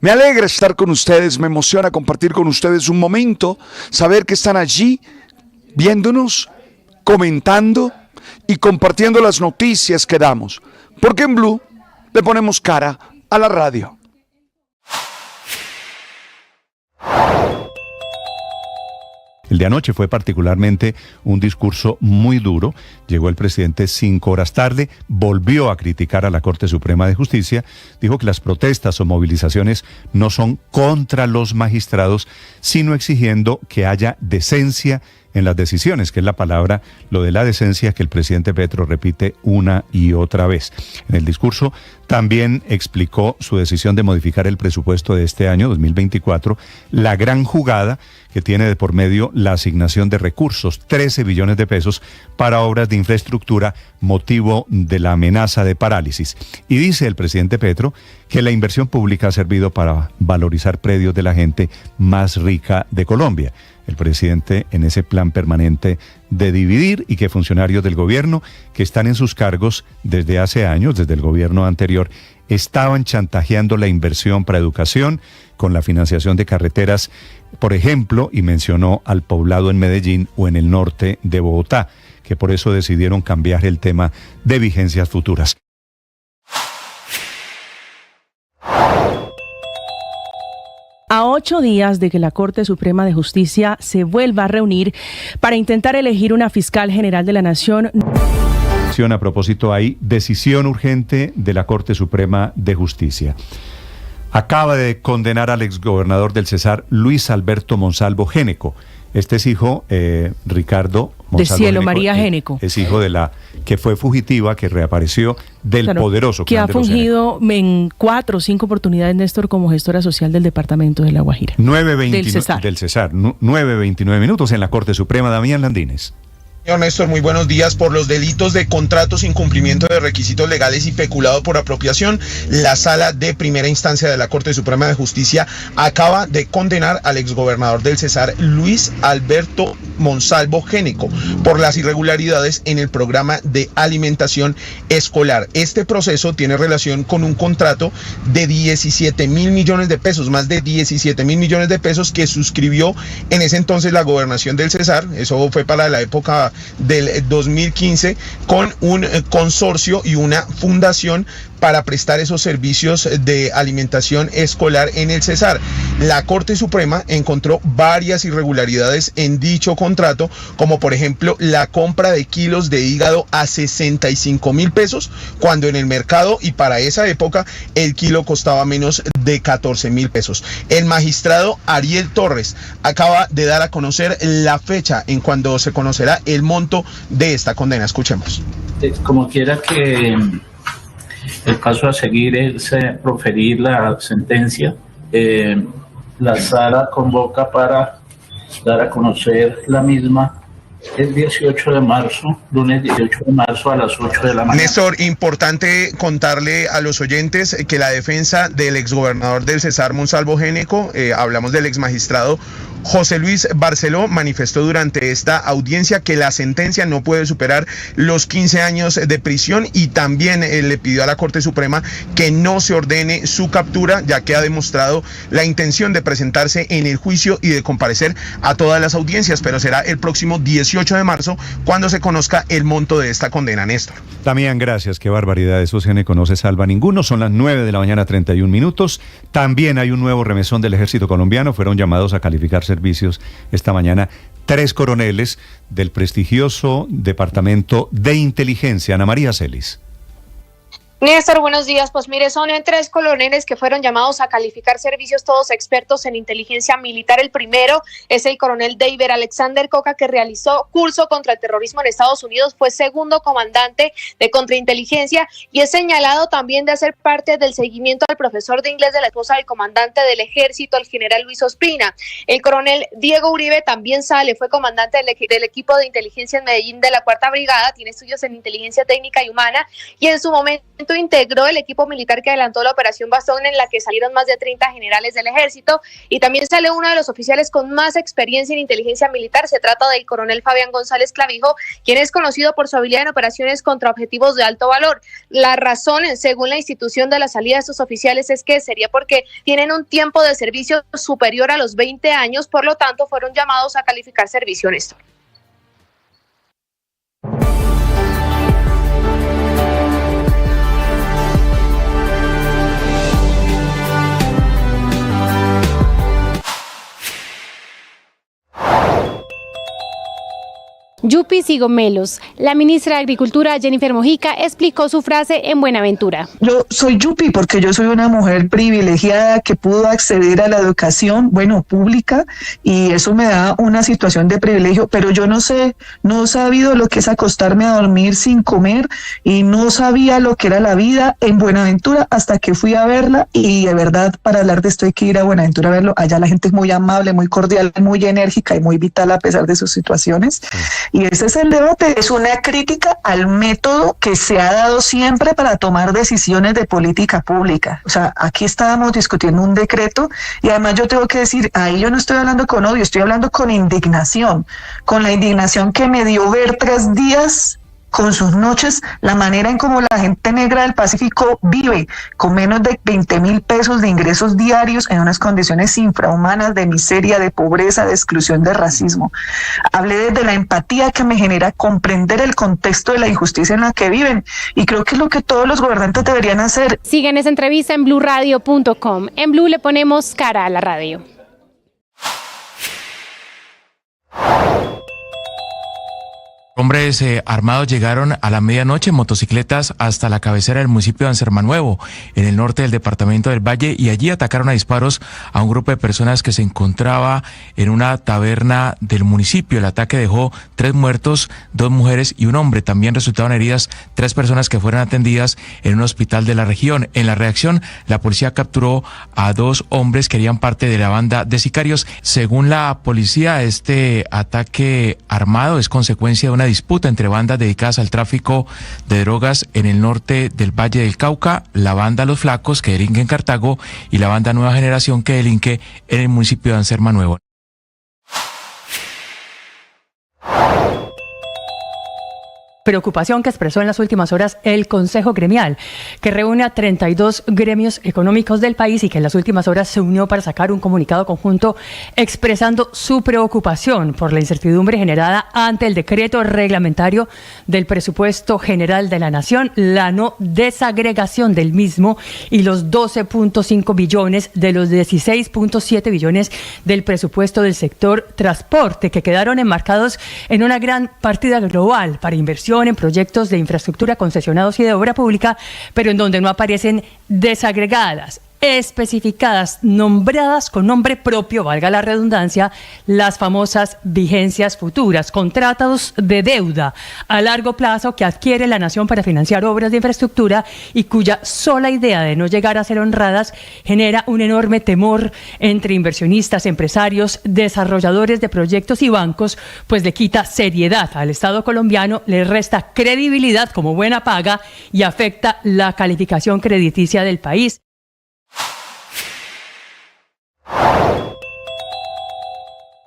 Me alegra estar con ustedes, me emociona compartir con ustedes un momento, saber que están allí viéndonos, comentando y compartiendo las noticias que damos, porque en Blue le ponemos cara a la radio. El de anoche fue particularmente un discurso muy duro. Llegó el presidente 5 horas tarde, volvió a criticar a la Corte Suprema de Justicia, dijo que las protestas o movilizaciones no son contra los magistrados, sino exigiendo que haya decencia en las decisiones, que es la palabra, lo de la decencia que el presidente Petro repite una y otra vez. En el discurso también explicó su decisión de modificar el presupuesto de este año, 2024, la gran jugada que tiene de por medio la asignación de recursos, 13 billones de pesos para obras de infraestructura, motivo de la amenaza de parálisis. Y dice el presidente Petro que la inversión pública ha servido para valorizar predios de la gente más rica de Colombia. El presidente en ese plan permanente de dividir, y que funcionarios del gobierno que están en sus cargos desde hace años, desde el gobierno anterior, estaban chantajeando la inversión para educación con la financiación de carreteras, por ejemplo, y mencionó al poblado en Medellín o en el norte de Bogotá, que por eso decidieron cambiar el tema de vigencias futuras. A 8 días de que la Corte Suprema de Justicia se vuelva a reunir para intentar elegir una fiscal general de la Nación. A propósito, hay decisión urgente de la Corte Suprema de Justicia. Acaba de condenar al exgobernador del Cesar, Luis Alberto Monsalvo Géneco. Este es hijo, Ricardo Monsalvo de Cielo Géneco, María Géneco. Es hijo de la que fue fugitiva, que reapareció del poderoso que ha fungido en 4 o 5 oportunidades, Néstor, como gestora social del departamento de La Guajira. 9:29 del Cesar. 9:29 minutos en la Corte Suprema. Damián Landines. Señor Néstor, muy buenos días. Por los delitos de contratos, incumplimiento de requisitos legales y peculado por apropiación, la Sala de Primera Instancia de la Corte Suprema de Justicia acaba de condenar al exgobernador del Cesar, Luis Alberto Monsalvo Géneco, por las irregularidades en el programa de alimentación escolar. Este proceso tiene relación con un contrato de 17 mil millones de pesos, más de 17 mil millones de pesos, que suscribió en ese entonces la gobernación del Cesar. Eso fue para la época del 2015, con un consorcio y una fundación para prestar esos servicios de alimentación escolar en el Cesar. La Corte Suprema encontró varias irregularidades en dicho contrato, como por ejemplo la compra de kilos de hígado a 65 mil pesos, cuando en el mercado y para esa época el kilo costaba menos de 14 mil pesos. El magistrado Ariel Torres acaba de dar a conocer la fecha en cuando se conocerá el monto de esta condena. Escuchemos. Como quiera que El caso a seguir es proferir la sentencia. La sala convoca para dar a conocer la misma el 18 de marzo, lunes 18 de marzo a las 8 de la mañana. Néstor, importante contarle a los oyentes que la defensa del exgobernador del Cesar, Monsalvo Géneco, hablamos del exmagistrado José Luis Barceló, manifestó durante esta audiencia que la sentencia no puede superar los 15 años de prisión y también le pidió a la Corte Suprema que no se ordene su captura, ya que ha demostrado la intención de presentarse en el juicio y de comparecer a todas las audiencias, pero será el próximo 18 de marzo cuando se conozca el monto de esta condena, Néstor. Damián, gracias, qué barbaridad, eso Géneco no se salva ninguno, son las 9 de la mañana 31 minutos, también hay un nuevo remesón del Ejército Colombiano, fueron llamados a calificar servicios esta mañana 3 coroneles del prestigioso Departamento de Inteligencia. Ana María Celis. Néstor, buenos días. Pues mire, son 3 coroneles que fueron llamados a calificar servicios, todos expertos en inteligencia militar. El primero es el coronel David Alexander Coca, que realizó curso contra el terrorismo en Estados Unidos, fue segundo comandante de contrainteligencia y es señalado también de hacer parte del seguimiento al profesor de inglés de la esposa del comandante del ejército, el general Luis Ospina. El coronel Diego Uribe también fue comandante del equipo de inteligencia en Medellín de la 4ª Brigada, tiene estudios en inteligencia técnica y humana y en su momento integró el equipo militar que adelantó la operación Bastón, en la que salieron más de 30 generales del ejército, y también sale uno de los oficiales con más experiencia en inteligencia militar. Se trata del coronel Fabián González Clavijo, quien es conocido por su habilidad en operaciones contra objetivos de alto valor. La razón, según la institución de la salida de estos oficiales, es que sería porque tienen un tiempo de servicio superior a los 20 años, por lo tanto fueron llamados a calificar servicio, Néstor. Yupis y gomelos. La ministra de Agricultura, Jennifer Mojica, explicó su frase en Buenaventura. Yo soy yupi porque yo soy una mujer privilegiada que pudo acceder a la educación, pública, y eso me da una situación de privilegio, pero yo no he sabido lo que es acostarme a dormir sin comer y no sabía lo que era la vida en Buenaventura hasta que fui a verla, y de verdad, para hablar de esto hay que ir a Buenaventura a verlo. Allá la gente es muy amable, muy cordial, muy enérgica y muy vital a pesar de sus situaciones. Y ese es el debate, es una crítica al método que se ha dado siempre para tomar decisiones de política pública. O sea, aquí estábamos discutiendo un decreto y además yo tengo que decir, ahí yo no estoy hablando con odio, estoy hablando con indignación, con la indignación que me dio ver 3 días con sus noches, la manera en cómo la gente negra del Pacífico vive con menos de 20,000 pesos de ingresos diarios en unas condiciones infrahumanas de miseria, de pobreza, de exclusión, de racismo. Hablé desde la empatía que me genera comprender el contexto de la injusticia en la que viven, y creo que es lo que todos los gobernantes deberían hacer. Sigan esa entrevista en bluradio.com. En Blue le ponemos cara a la radio. Hombres armados llegaron a la medianoche en motocicletas hasta la cabecera del municipio de Ansermanuevo, en el norte del departamento del Valle, y allí atacaron a disparos a un grupo de personas que se encontraba en una taberna del municipio. El ataque dejó 3 muertos, 2 mujeres y un hombre. También resultaron heridas 3 personas que fueron atendidas en un hospital de la región. En la reacción, la policía capturó a 2 hombres que harían parte de la banda de sicarios. Según la policía, este ataque armado es consecuencia de una disputa entre bandas dedicadas al tráfico de drogas en el norte del Valle del Cauca, la banda Los Flacos, que delinque en Cartago, y la banda Nueva Generación, que delinque en el municipio de Ansermanuevo. Preocupación que expresó en las últimas horas el Consejo Gremial, que reúne a 32 gremios económicos del país y que en las últimas horas se unió para sacar un comunicado conjunto expresando su preocupación por la incertidumbre generada ante el decreto reglamentario del presupuesto general de la Nación, la no desagregación del mismo y los 12.5 billones de los 16.7 billones del presupuesto del sector transporte, que quedaron enmarcados en una gran partida global para inversión en proyectos de infraestructura concesionados y de obra pública, pero en donde no aparecen desagregadas. especificadas, nombradas con nombre propio, valga la redundancia, las famosas vigencias futuras, contratos de deuda a largo plazo que adquiere la nación para financiar obras de infraestructura y cuya sola idea de no llegar a ser honradas genera un enorme temor entre inversionistas, empresarios, desarrolladores de proyectos y bancos, pues le quita seriedad al Estado colombiano, le resta credibilidad como buena paga y afecta la calificación crediticia del país.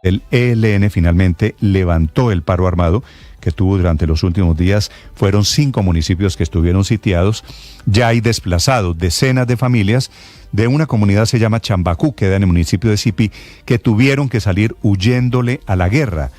El ELN finalmente levantó el paro armado que tuvo durante los últimos días. Fueron 5 municipios que estuvieron sitiados. Ya hay desplazados decenas de familias de una comunidad, se llama Chambacú, queda en el municipio de Sipi, que tuvieron que salir huyéndole a la guerra.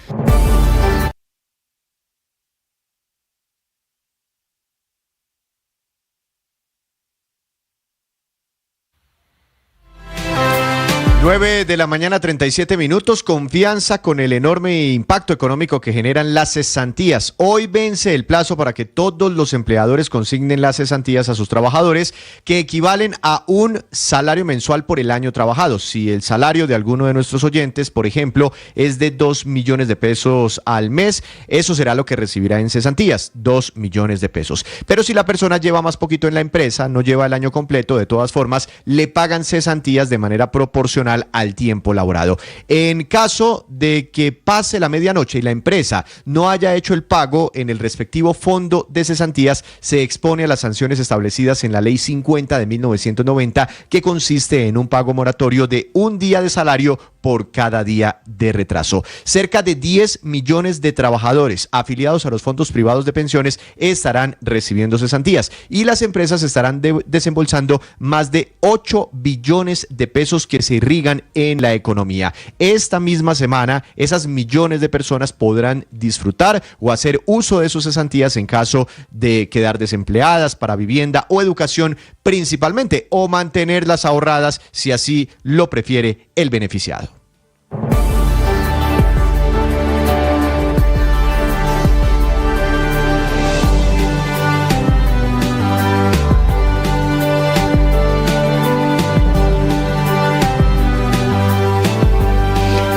De la mañana, 37 minutos. Confianza con el enorme impacto económico que generan las cesantías. Hoy vence el plazo para que todos los empleadores consignen las cesantías a sus trabajadores, que equivalen a un salario mensual por el año trabajado. Si el salario de alguno de nuestros oyentes, por ejemplo, es de 2 millones de pesos al mes, eso será lo que recibirá en cesantías, 2 millones de pesos. Pero si la persona lleva más poquito en la empresa, no lleva el año completo, de todas formas, le pagan cesantías de manera proporcional al tiempo laborado. En caso de que pase la medianoche y la empresa no haya hecho el pago en el respectivo fondo de cesantías, se expone a las sanciones establecidas en la Ley 50 de 1990, que consiste en un pago moratorio de un día de salario por cada día de retraso. Cerca de 10 millones de trabajadores afiliados a los fondos privados de pensiones estarán recibiendo cesantías y las empresas estarán desembolsando más de 8 billones de pesos que se irrigan en la economía. Esta misma semana, esas millones de personas podrán disfrutar o hacer uso de sus cesantías en caso de quedar desempleadas para vivienda o educación principalmente, o mantenerlas ahorradas si así lo prefiere el beneficiado.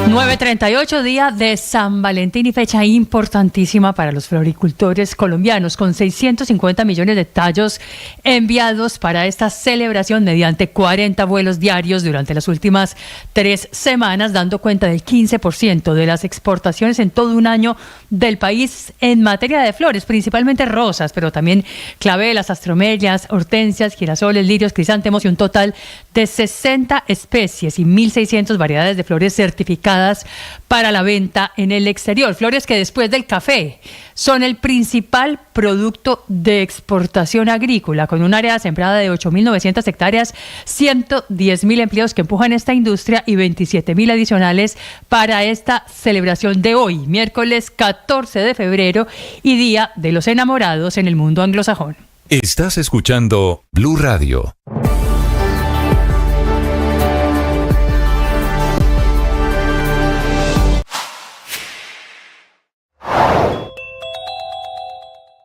...9:38, día de San Valentín y fecha importantísima para los floricultores colombianos, con 650 millones de tallos enviados para esta celebración mediante 40 vuelos diarios durante las últimas 3 semanas, dando cuenta del 15% de las exportaciones en todo un año del país en materia de flores, principalmente rosas, pero también clavelas, astromelias, hortensias, girasoles, lirios, crisántemos y un total de 60 especies y 1.600 variedades de flores certificadas para la venta en el exterior. Flores que después del café son el principal producto de exportación agrícola, con un área sembrada de 8.900 hectáreas, 110.000 empleos que empujan esta industria y 27.000 adicionales para esta celebración de hoy, miércoles 14 de febrero y Día de los Enamorados en el mundo anglosajón. Estás escuchando Blue Radio.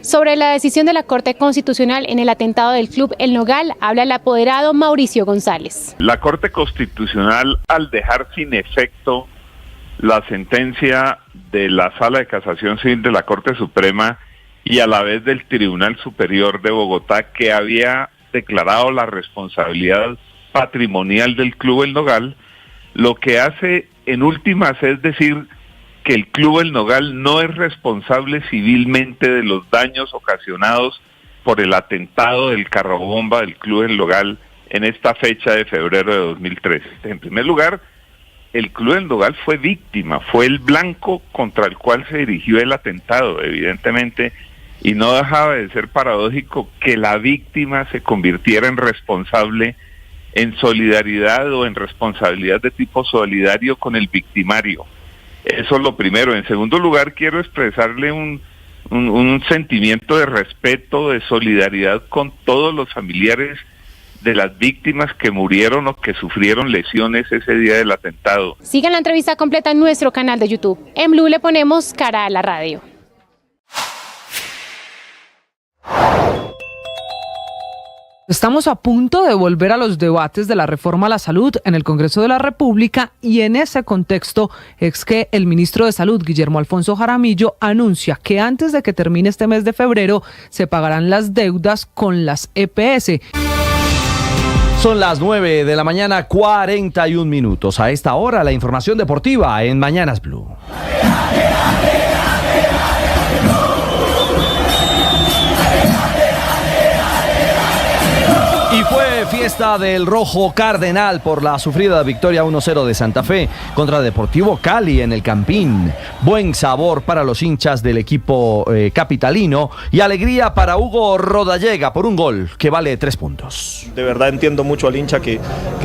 Sobre la decisión de la Corte Constitucional en el atentado del Club El Nogal, habla el apoderado Mauricio González. La Corte Constitucional, al dejar sin efecto la sentencia de la Sala de Casación Civil de la Corte Suprema y a la vez del Tribunal Superior de Bogotá, que había declarado la responsabilidad patrimonial del Club El Nogal, lo que hace en últimas es decir que el Club El Nogal no es responsable civilmente de los daños ocasionados por el atentado del carrobomba del Club El Nogal en esta fecha de febrero de 2013. En primer lugar, el Club El Nogal fue víctima, fue el blanco contra el cual se dirigió el atentado, evidentemente, y no dejaba de ser paradójico que la víctima se convirtiera en responsable en solidaridad o en responsabilidad de tipo solidario con el victimario. Eso es lo primero. En segundo lugar, quiero expresarle un sentimiento de respeto, de solidaridad con todos los familiares de las víctimas que murieron o que sufrieron lesiones ese día del atentado. Sigan la entrevista completa en nuestro canal de YouTube. En Blue le ponemos cara a la radio. Estamos a punto de volver a los debates de la reforma a la salud en el Congreso de la República y en ese contexto es que el ministro de Salud, Guillermo Alfonso Jaramillo, anuncia que antes de que termine este mes de febrero se pagarán las deudas con las EPS. Son las 9 de la mañana, 41 minutos. A esta hora la información deportiva en Mañanas Blue. Y fue fiesta del Rojo Cardenal por la sufrida victoria 1-0 de Santa Fe contra Deportivo Cali en el Campín. Buen sabor para los hinchas del equipo capitalino y alegría para Hugo Rodallega por un gol que vale 3 puntos. De verdad entiendo mucho al hincha que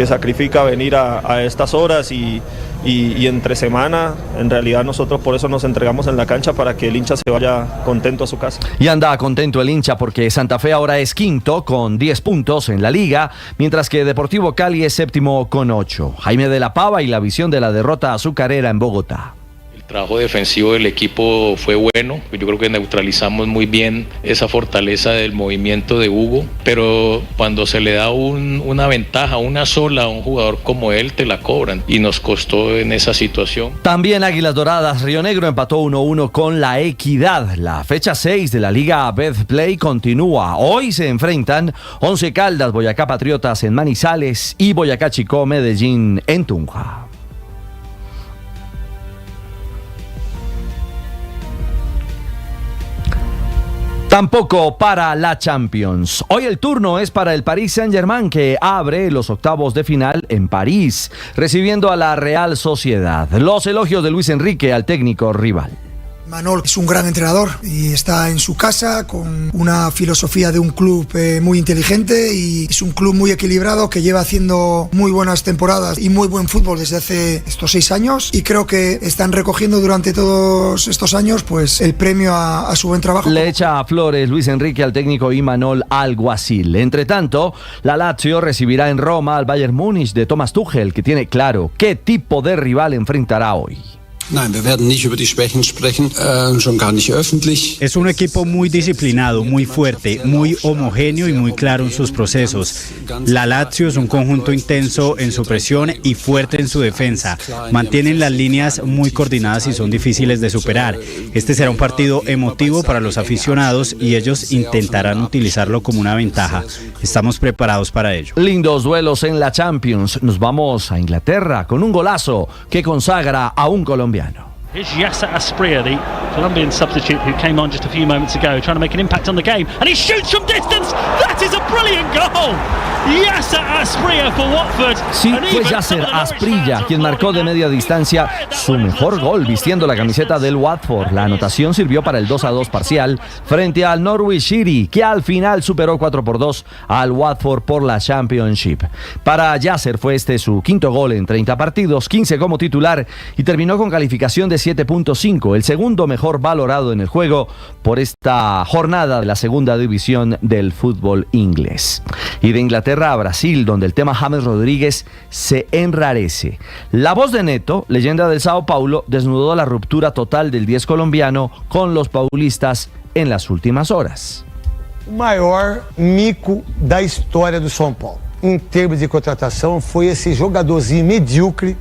sacrifica venir a estas horas y entre semana, en realidad nosotros por eso nos entregamos en la cancha para que el hincha se vaya contento a su casa. Y anda contento el hincha porque Santa Fe ahora es quinto con 10 puntos en la liga, mientras que Deportivo Cali es séptimo con 8. Jaime de la Pava y la visión de la derrota azucarera en Bogotá. El trabajo defensivo del equipo fue bueno, yo creo que neutralizamos muy bien esa fortaleza del movimiento de Hugo, pero cuando se le da una ventaja, una sola a un jugador como él, te la cobran y nos costó en esa situación. También Águilas Doradas Río Negro empató 1-1 con La Equidad. La fecha 6 de la Liga Betplay continúa. Hoy se enfrentan Once Caldas, Boyacá Patriotas en Manizales y Boyacá Chicó Medellín en Tunja. Tampoco para la Champions. Hoy el turno es para el Paris Saint-Germain, que abre los octavos de final en París, recibiendo a la Real Sociedad. Los elogios de Luis Enrique al técnico rival. Manol es un gran entrenador y está en su casa con una filosofía de un club muy inteligente y es un club muy equilibrado que lleva haciendo muy buenas temporadas y muy buen fútbol desde hace estos 6 años y creo que están recogiendo durante todos estos años pues el premio a su buen trabajo. Le echa flores Luis Enrique al técnico Imanol Alguacil. Entre tanto, la Lazio recibirá en Roma al Bayern Múnich de Thomas Tuchel, que tiene claro qué tipo de rival enfrentará hoy. Nein, wir werden nicht über die Schwächen sprechen, schon gar nicht öffentlich. Es un equipo muy disciplinado, muy fuerte, muy homogéneo y muy claro en sus procesos. La Lazio es un conjunto intenso en su presión y fuerte en su defensa. Mantienen las líneas muy coordinadas y son difíciles de superar. Este será un partido emotivo para los aficionados y ellos intentarán utilizarlo como una ventaja. Estamos preparados para ello. Lindos duelos en la Champions. Nos vamos a Inglaterra con un golazo que consagra a un colombiano. Here's Yasser Asprilla, the Colombian substitute who came on just a few moments ago, trying to make an impact on the game, and he shoots from distance. That is a brilliant goal. Yasser Asprilla for Watford. Sí, fue Yasser Asprilla quien marcó de media distancia su mejor gol vistiendo la camiseta del Watford. La anotación sirvió para el 2-2 parcial frente al Norwich City, que al final superó 4-2 al Watford por la Championship. Para Yasser fue este su quinto gol en 30 partidos, 15 como titular y terminó con calificación de 7.5, el segundo mejor valorado en el juego por esta jornada de la segunda división del fútbol inglés. Y de Inglaterra a Brasil, donde el tema James Rodríguez se enrarece. La voz de Neto, leyenda del Sao Paulo, desnudó la ruptura total del 10 colombiano con los paulistas en las últimas horas. O maior mico da história do São Paulo. Em termos de contratação, foi esse jogadorzinho medíocre.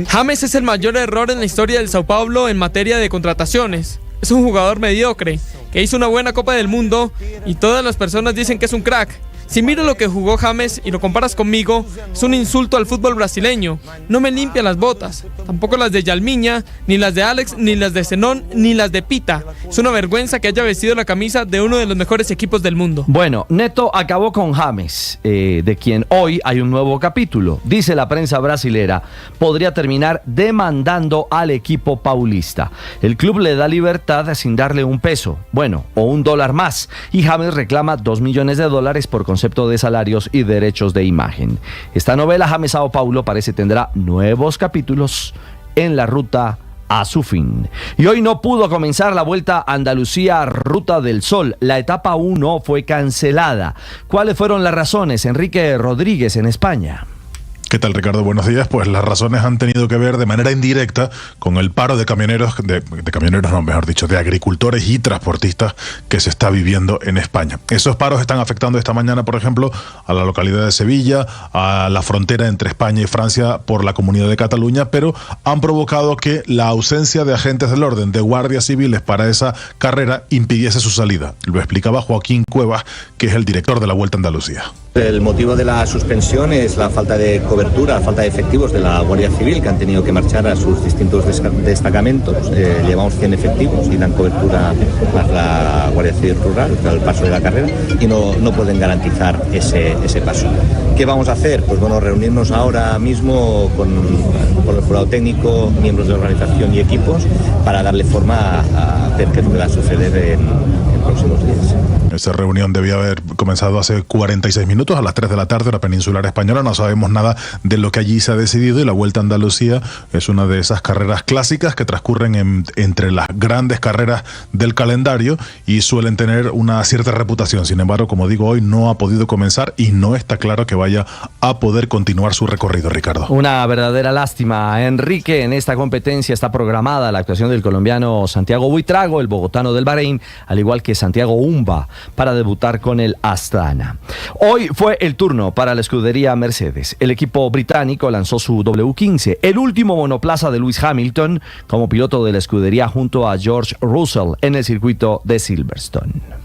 James es el mayor error en la historia del Sao Paulo en materia de contrataciones. Es un jugador mediocre, que hizo una buena Copa del Mundo y todas las personas dicen que es un crack. Si miro lo que jugó James y lo comparas conmigo, es un insulto al fútbol brasileño. No me limpia las botas, tampoco las de Yalmiña, ni las de Alex, ni las de Zenón, ni las de Pita. Es una vergüenza que haya vestido la camisa de uno de los mejores equipos del mundo. Bueno, Neto acabó con James, de quien hoy hay un nuevo capítulo. Dice la prensa brasilera, podría terminar demandando al equipo paulista. El club le da libertad sin darle un peso, bueno, o $1 más, y James reclama $2 millones por concepto de salarios y derechos de imagen. Esta novela James Sao Paulo parece tendrá nuevos capítulos en la ruta a su fin. Y hoy no pudo comenzar la Vuelta a Andalucía Ruta del Sol. La etapa 1 fue cancelada. ¿Cuáles fueron las razones? Enrique Rodríguez en España. ¿Qué tal, Ricardo? Buenos días. Pues las razones han tenido que ver de manera indirecta con el paro de camioneros, de agricultores y transportistas que se está viviendo en España. Esos paros están afectando esta mañana, por ejemplo, a la localidad de Sevilla, a la frontera entre España y Francia por la Comunidad de Cataluña, pero han provocado que la ausencia de agentes del orden, de guardias civiles para esa carrera, impidiese su salida. Lo explicaba Joaquín Cuevas, que es el director de la Vuelta a Andalucía. El motivo de la suspensión es la falta de cobertura, falta de efectivos de la Guardia Civil, que han tenido que marchar a sus distintos destacamentos. Llevamos 100 efectivos y dan cobertura a la Guardia Civil Rural al paso de la carrera y no pueden garantizar ese paso. ¿Qué vamos a hacer? Pues bueno, reunirnos ahora mismo con el jurado técnico, miembros de organización y equipos para darle forma a ver qué es lo que va a suceder en próximos días. Esa reunión debía haber comenzado hace 46 minutos, a las 3 de la tarde, hora peninsular española. No sabemos nada de lo que allí se ha decidido y la Vuelta a Andalucía es una de esas carreras clásicas que transcurren entre las grandes carreras del calendario y suelen tener una cierta reputación. Sin embargo, como digo, hoy no ha podido comenzar y no está claro que vaya a poder continuar su recorrido, Ricardo. Una verdadera lástima, Enrique. En esta competencia está programada la actuación del colombiano Santiago Buitrago, el bogotano del Bahrein, al igual que Santiago Umba, para debutar con el Astana. Hoy fue el turno para la escudería Mercedes. El equipo británico lanzó su W15, el último monoplaza de Lewis Hamilton como piloto de la escudería junto a George Russell en el circuito de Silverstone.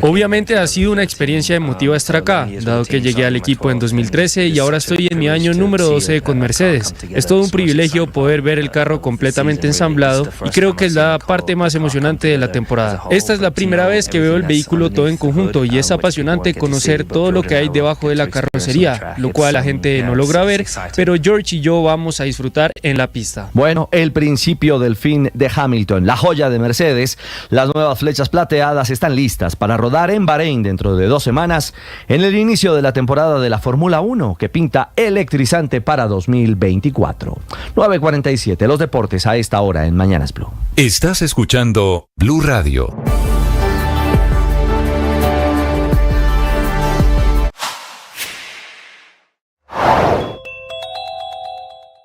Obviamente ha sido una experiencia emotiva estar acá, dado que llegué al equipo en 2013 y ahora estoy en mi año número 12 con Mercedes. Es todo un privilegio poder ver el carro completamente ensamblado y creo que es la parte más emocionante de la temporada. Esta es la primera vez que veo el vehículo todo en conjunto y es apasionante conocer todo lo que hay debajo de la carrocería, lo cual la gente no logra ver, pero George y yo vamos a disfrutar en la pista. Bueno, el principio del fin de Hamilton, la joya de Mercedes. Las nuevas flechas plateadas están listas para rodar en Bahrein dentro de 2 semanas en el inicio de la temporada de la Fórmula 1 que pinta electrizante para 2024. 9:47, los deportes a esta hora en Mañanas Blue. Estás escuchando Blue Radio.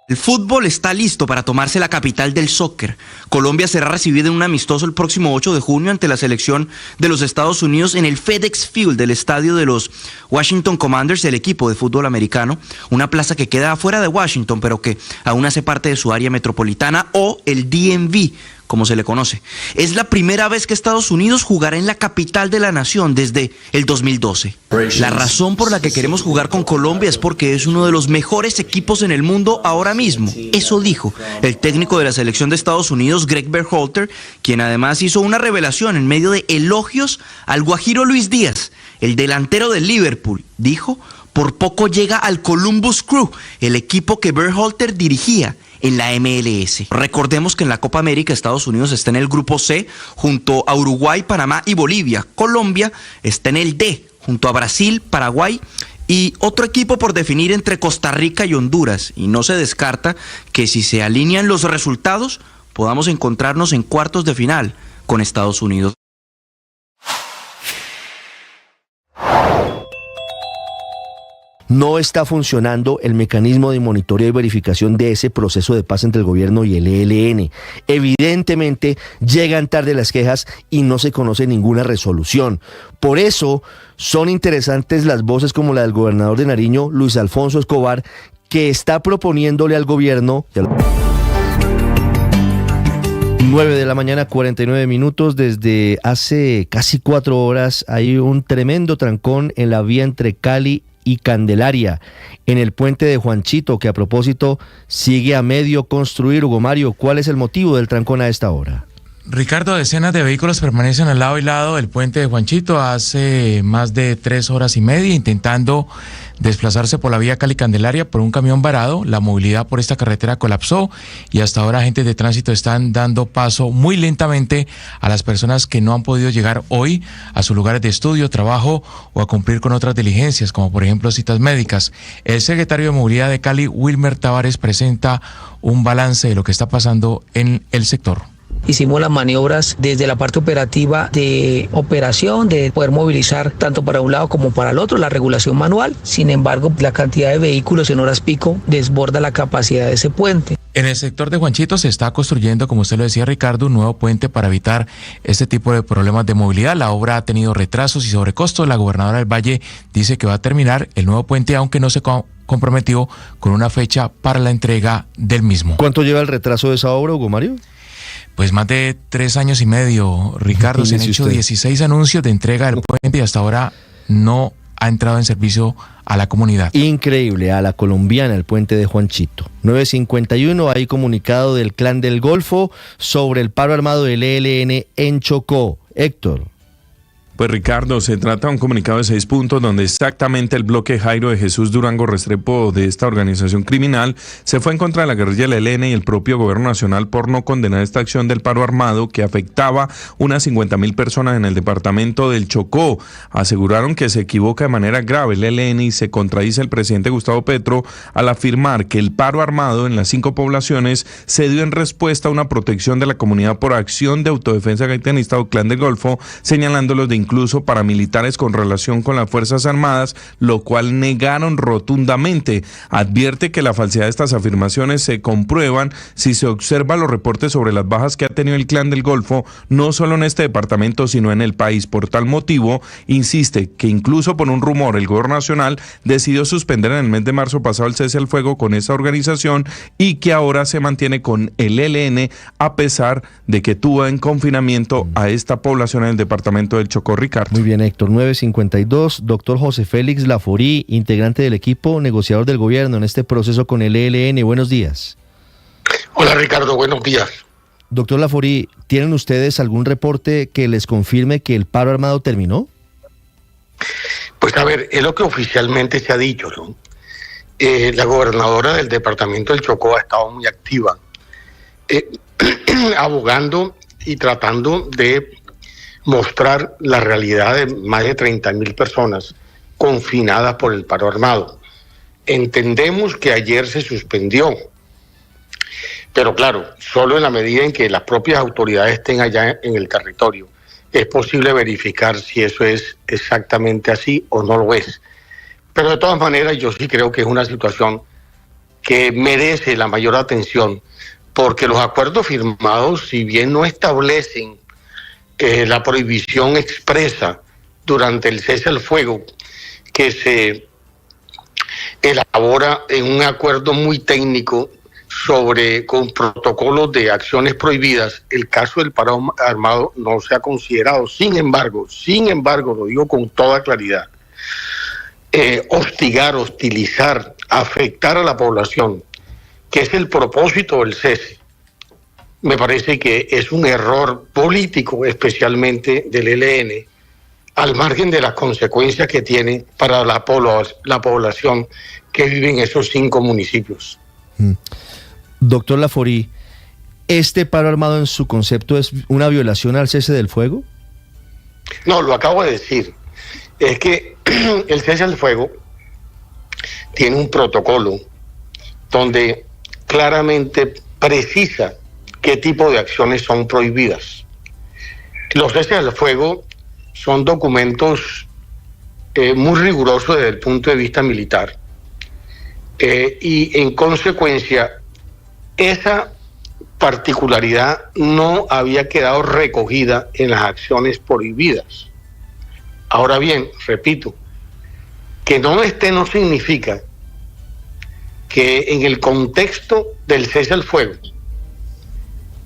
El fútbol está listo para tomarse la capital del soccer. Colombia será recibida en un amistoso el próximo 8 de junio ante la selección de los Estados Unidos en el FedEx Field del estadio de los Washington Commanders, el equipo de fútbol americano, una plaza que queda afuera de Washington, pero que aún hace parte de su área metropolitana, o el DMV, como se le conoce. Es la primera vez que Estados Unidos jugará en la capital de la nación desde el 2012. La razón por la que queremos jugar con Colombia es porque es uno de los mejores equipos en el mundo ahora mismo. Eso dijo el técnico de la selección de Estados Unidos, Greg Berhalter, quien además hizo una revelación en medio de elogios al guajiro Luis Díaz, el delantero del Liverpool. Dijo: por poco llega al Columbus Crew, el equipo que Berhalter dirigía en la MLS. Recordemos que en la Copa América Estados Unidos está en el grupo C junto a Uruguay, Panamá y Bolivia. Colombia está en el D junto a Brasil, Paraguay y otro equipo por definir entre Costa Rica y Honduras. Y no se descarta que si se alinean los resultados podamos encontrarnos en cuartos de final con Estados Unidos. No está funcionando el mecanismo de monitoreo y verificación de ese proceso de paz entre el gobierno y el ELN. Evidentemente, llegan tarde las quejas y no se conoce ninguna resolución. Por eso, son interesantes las voces como la del gobernador de Nariño, Luis Alfonso Escobar, que está proponiéndole al gobierno... 9 de la mañana, 49 minutos. Desde hace casi 4 horas hay un tremendo trancón en la vía entre Cali y Candelaria, en el puente de Juanchito, que a propósito sigue a medio construir. Hugo Mario, ¿cuál es el motivo del trancón a esta hora? Ricardo, decenas de vehículos permanecen al lado y lado del puente de Juanchito hace más de 3 horas y media intentando desplazarse por la vía Cali-Candelaria por un camión varado. La movilidad por esta carretera colapsó y hasta ahora agentes de tránsito están dando paso muy lentamente a las personas que no han podido llegar hoy a sus lugares de estudio, trabajo o a cumplir con otras diligencias, como por ejemplo citas médicas. El secretario de Movilidad de Cali, Wilmer Tavares, presenta un balance de lo que está pasando en el sector. hicimos las maniobras desde la parte operativa de operación, de poder movilizar tanto para un lado como para el otro, la regulación manual. Sin embargo, la cantidad de vehículos en horas pico desborda la capacidad de ese puente. En el sector de Juanchito se está construyendo, como usted lo decía, Ricardo, un nuevo puente para evitar este tipo de problemas de movilidad. La obra ha tenido retrasos y sobrecostos. La gobernadora del Valle dice que va a terminar el nuevo puente, aunque no se comprometió con una fecha para la entrega del mismo. ¿Cuánto lleva el retraso de esa obra, Hugo Mario? Pues más de 3 años y medio, Ricardo. Se han hecho 16 anuncios de entrega del puente y hasta ahora no ha entrado en servicio a la comunidad. Increíble, a la colombiana, el puente de Juanchito. 9:51, hay comunicado del Clan del Golfo sobre el paro armado del ELN en Chocó. Héctor. Pues Ricardo, se trata de un comunicado de 6 puntos donde exactamente el bloque Jairo de Jesús Durango Restrepo de esta organización criminal se fue en contra de la guerrilla del ELN y el propio gobierno nacional por no condenar esta acción del paro armado que afectaba unas 50,000 personas en el departamento del Chocó. Aseguraron que se equivoca de manera grave el ELN y se contradice el presidente Gustavo Petro al afirmar que el paro armado en las 5 poblaciones se dio en respuesta a una protección de la comunidad por acción de autodefensa gaitenista o Clan del Golfo, señalándolos de incluso paramilitares con relación con las Fuerzas Armadas, lo cual negaron rotundamente. Advierte que la falsedad de estas afirmaciones se comprueban si se observan los reportes sobre las bajas que ha tenido el Clan del Golfo, no solo en este departamento, sino en el país. Por tal motivo, insiste que incluso por un rumor, el gobierno nacional decidió suspender en el mes de marzo pasado el cese al fuego con esa organización y que ahora se mantiene con el ELN a pesar de que tuvo en confinamiento a esta población en el departamento del Chocó. Ricardo. Muy bien, Héctor. 9:52. Doctor José Félix Laforí, integrante del equipo negociador del gobierno en este proceso con el ELN. Buenos días. Hola, Ricardo. Buenos días. Doctor Laforí, ¿tienen ustedes algún reporte que les confirme que el paro armado terminó? Pues a ver, es lo que oficialmente se ha dicho, ¿no? La gobernadora del departamento del Chocó ha estado muy activa, abogando y tratando de mostrar la realidad de más de 30,000 personas confinadas por el paro armado. Entendemos que ayer se suspendió, pero claro, solo en la medida en que las propias autoridades estén allá en el territorio es posible verificar si eso es exactamente así o no lo es. Pero de todas maneras yo sí creo que es una situación que merece la mayor atención, porque los acuerdos firmados, si bien no establecen la prohibición expresa durante el cese al fuego que se elabora en un acuerdo muy técnico con protocolos de acciones prohibidas, el caso del paro armado no se ha considerado. Sin embargo, lo digo con toda claridad, hostigar, hostilizar, afectar a la población, que es el propósito del cese, me parece que es un error político, especialmente del ELN, al margen de las consecuencias que tiene para la población que vive en esos 5 municipios. Doctor Laforí, ¿este paro armado en su concepto es una violación al cese del fuego? No, lo acabo de decir. Es que el cese al fuego tiene un protocolo donde claramente precisa qué tipo de acciones son prohibidas. Los ceses al fuego son documentos muy rigurosos desde el punto de vista militar. Y en consecuencia, esa particularidad no había quedado recogida en las acciones prohibidas. Ahora bien, repito, que no esté no significa que en el contexto del cese al fuego,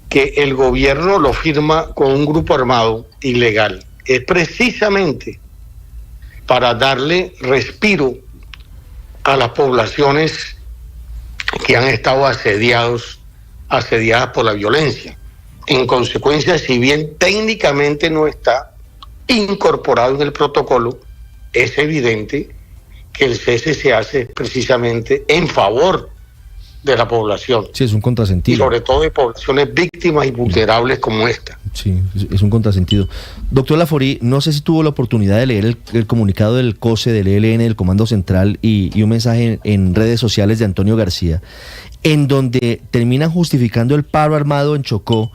que el gobierno lo firma con un grupo armado ilegal, es precisamente para darle respiro a las poblaciones que han estado asediadas por la violencia. En consecuencia, si bien técnicamente no está incorporado en el protocolo, es evidente que el cese se hace precisamente en favor de la población. Sí, es un contrasentido. Y sobre todo de poblaciones víctimas y vulnerables como esta. Sí, es un contrasentido. Doctor Laforí, no sé si tuvo la oportunidad de leer el comunicado del COSE, del ELN, del Comando Central y un mensaje en redes sociales de Antonio García, en donde terminan justificando el paro armado en Chocó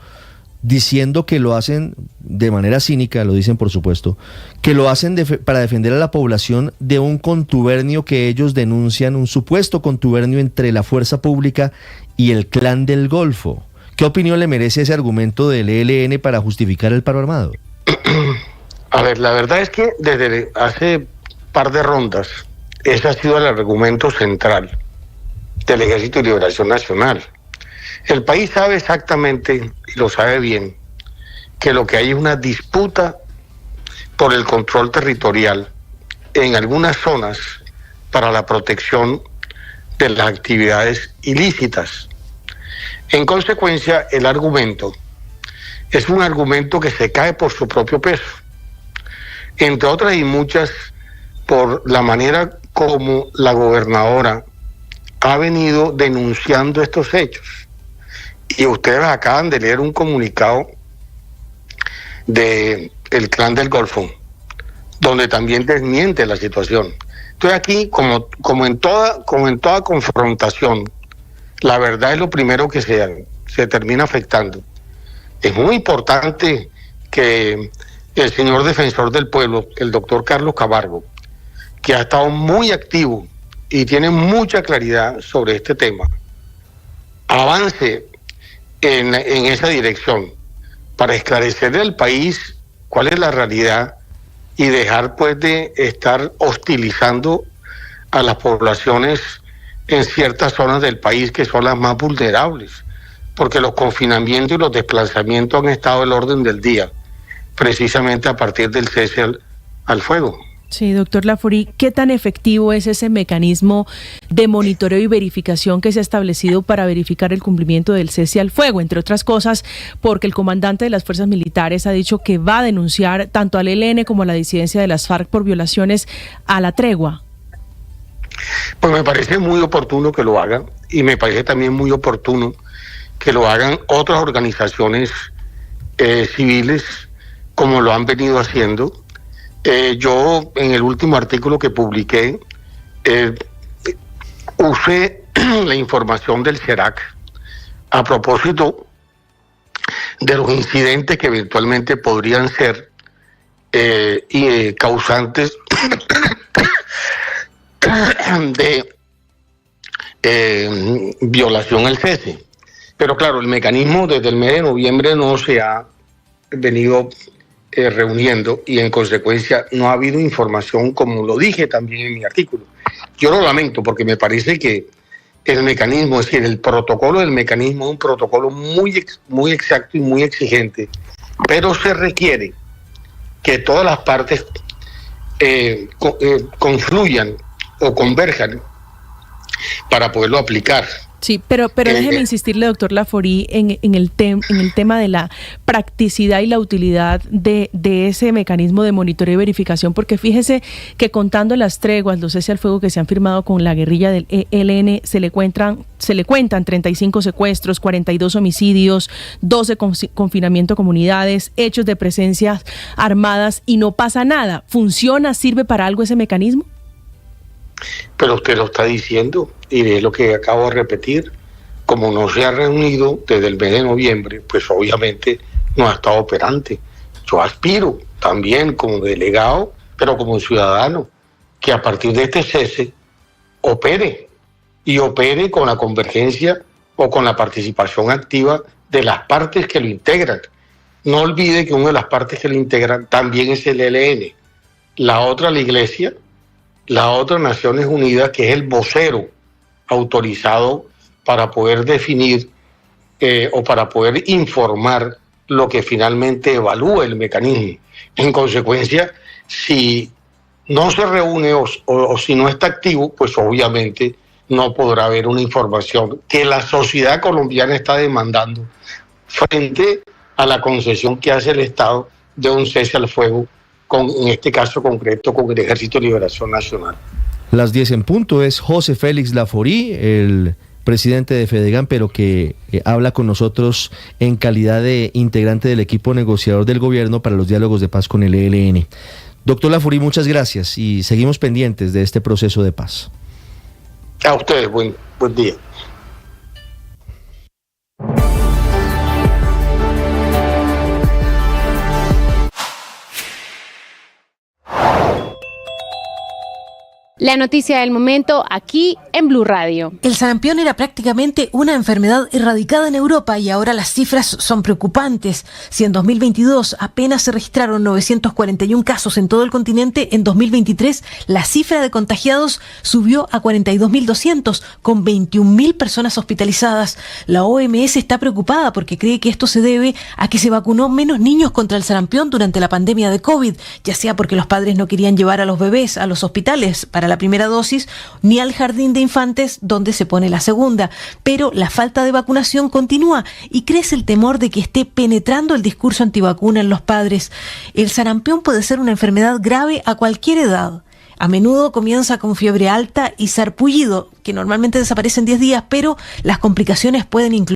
diciendo que lo hacen de manera cínica, lo dicen por supuesto, que lo hacen para defender a la población de un contubernio que ellos denuncian, un supuesto contubernio entre la fuerza pública y el Clan del Golfo. ¿Qué opinión le merece ese argumento del ELN para justificar el paro armado? A ver, la verdad es que desde hace par de rondas, ese ha sido el argumento central del Ejército de Liberación Nacional. El país sabe exactamente, y lo sabe bien, que lo que hay es una disputa por el control territorial en algunas zonas para la protección de las actividades ilícitas. En consecuencia, el argumento es un argumento que se cae por su propio peso, entre otras y muchas por la manera como la gobernadora ha venido denunciando estos hechos. Y ustedes acaban de leer un comunicado del Clan del Golfo, donde también desmiente la situación. Entonces aquí, como en toda confrontación, la verdad es lo primero que se termina afectando. Es muy importante que el señor defensor del pueblo, el doctor Carlos Camargo, que ha estado muy activo y tiene mucha claridad sobre este tema, avance en esa dirección para esclarecerle al país cuál es la realidad y dejar pues de estar hostilizando a las poblaciones en ciertas zonas del país que son las más vulnerables, porque los confinamientos y los desplazamientos han estado al orden del día, precisamente a partir del cese al fuego. Sí, doctor Laforí, ¿qué tan efectivo es ese mecanismo de monitoreo y verificación que se ha establecido para verificar el cumplimiento del cese al fuego? Entre otras cosas, porque el comandante de las fuerzas militares ha dicho que va a denunciar tanto al ELN como a la disidencia de las FARC por violaciones a la tregua. Pues me parece muy oportuno que lo hagan, y me parece también muy oportuno que lo hagan otras organizaciones civiles como lo han venido haciendo. Yo en el último artículo que publiqué usé la información del CERAC a propósito de los incidentes que eventualmente podrían ser causantes de violación al cese. Pero claro, el mecanismo desde el mes de noviembre no se ha venido reuniendo, y en consecuencia no ha habido información, como lo dije también en mi artículo. Yo lo lamento porque me parece que el mecanismo, es decir, el protocolo del mecanismo es un protocolo muy exacto y muy exigente, pero se requiere que todas las partes confluyan o converjan para poderlo aplicar. Sí, pero déjeme insistirle, doctor Laforí, en el tema de la practicidad y la utilidad de ese mecanismo de monitoreo y verificación, porque fíjese que contando las treguas, los cese al fuego que se han firmado con la guerrilla del ELN, se le cuentan 35 secuestros, 42 homicidios, 12 confinamiento a comunidades, hechos de presencias armadas, y no pasa nada. ¿Funciona? ¿Sirve para algo ese mecanismo? Pero usted lo está diciendo, y es lo que acabo de repetir. Como no se ha reunido desde el mes de noviembre, pues obviamente no ha estado operante. Yo aspiro también como delegado, pero como ciudadano, que a partir de este cese opere, y opere con la convergencia o con la participación activa de las partes que lo integran. No olvide que una de las partes que lo integran también es el ELN, la otra la Iglesia, la otra Naciones Unidas, que es el vocero autorizado para poder definir o para poder informar lo que finalmente evalúa el mecanismo. En consecuencia, si no se reúne o si no está activo, pues obviamente no podrá haber una información que la sociedad colombiana está demandando frente a la concesión que hace el Estado de un cese al fuego, en este caso concreto con el Ejército de Liberación Nacional. Las 10 en punto. Es José Félix Laforí, el presidente de Fedegan, pero que habla con nosotros en calidad de integrante del equipo negociador del gobierno para los diálogos de paz con el ELN. Doctor Laforí, muchas gracias y seguimos pendientes de este proceso de paz. A ustedes, buen día. La noticia del momento aquí en Blue Radio. El sarampión era prácticamente una enfermedad erradicada en Europa y ahora las cifras son preocupantes. Si en 2022 apenas se registraron 941 casos en todo el continente, en 2023 la cifra de contagiados subió a 42.200, con 21.000 personas hospitalizadas. La OMS está preocupada porque cree que esto se debe a que se vacunó menos niños contra el sarampión durante la pandemia de COVID, ya sea porque los padres no querían llevar a los bebés a los hospitales para la primera dosis, ni al jardín de infantes donde se pone la segunda. Pero la falta de vacunación continúa y crece el temor de que esté penetrando el discurso antivacuna en los padres. El sarampión puede ser una enfermedad grave a cualquier edad. A menudo comienza con fiebre alta y sarpullido, que normalmente desaparece en 10 días, pero las complicaciones pueden incluir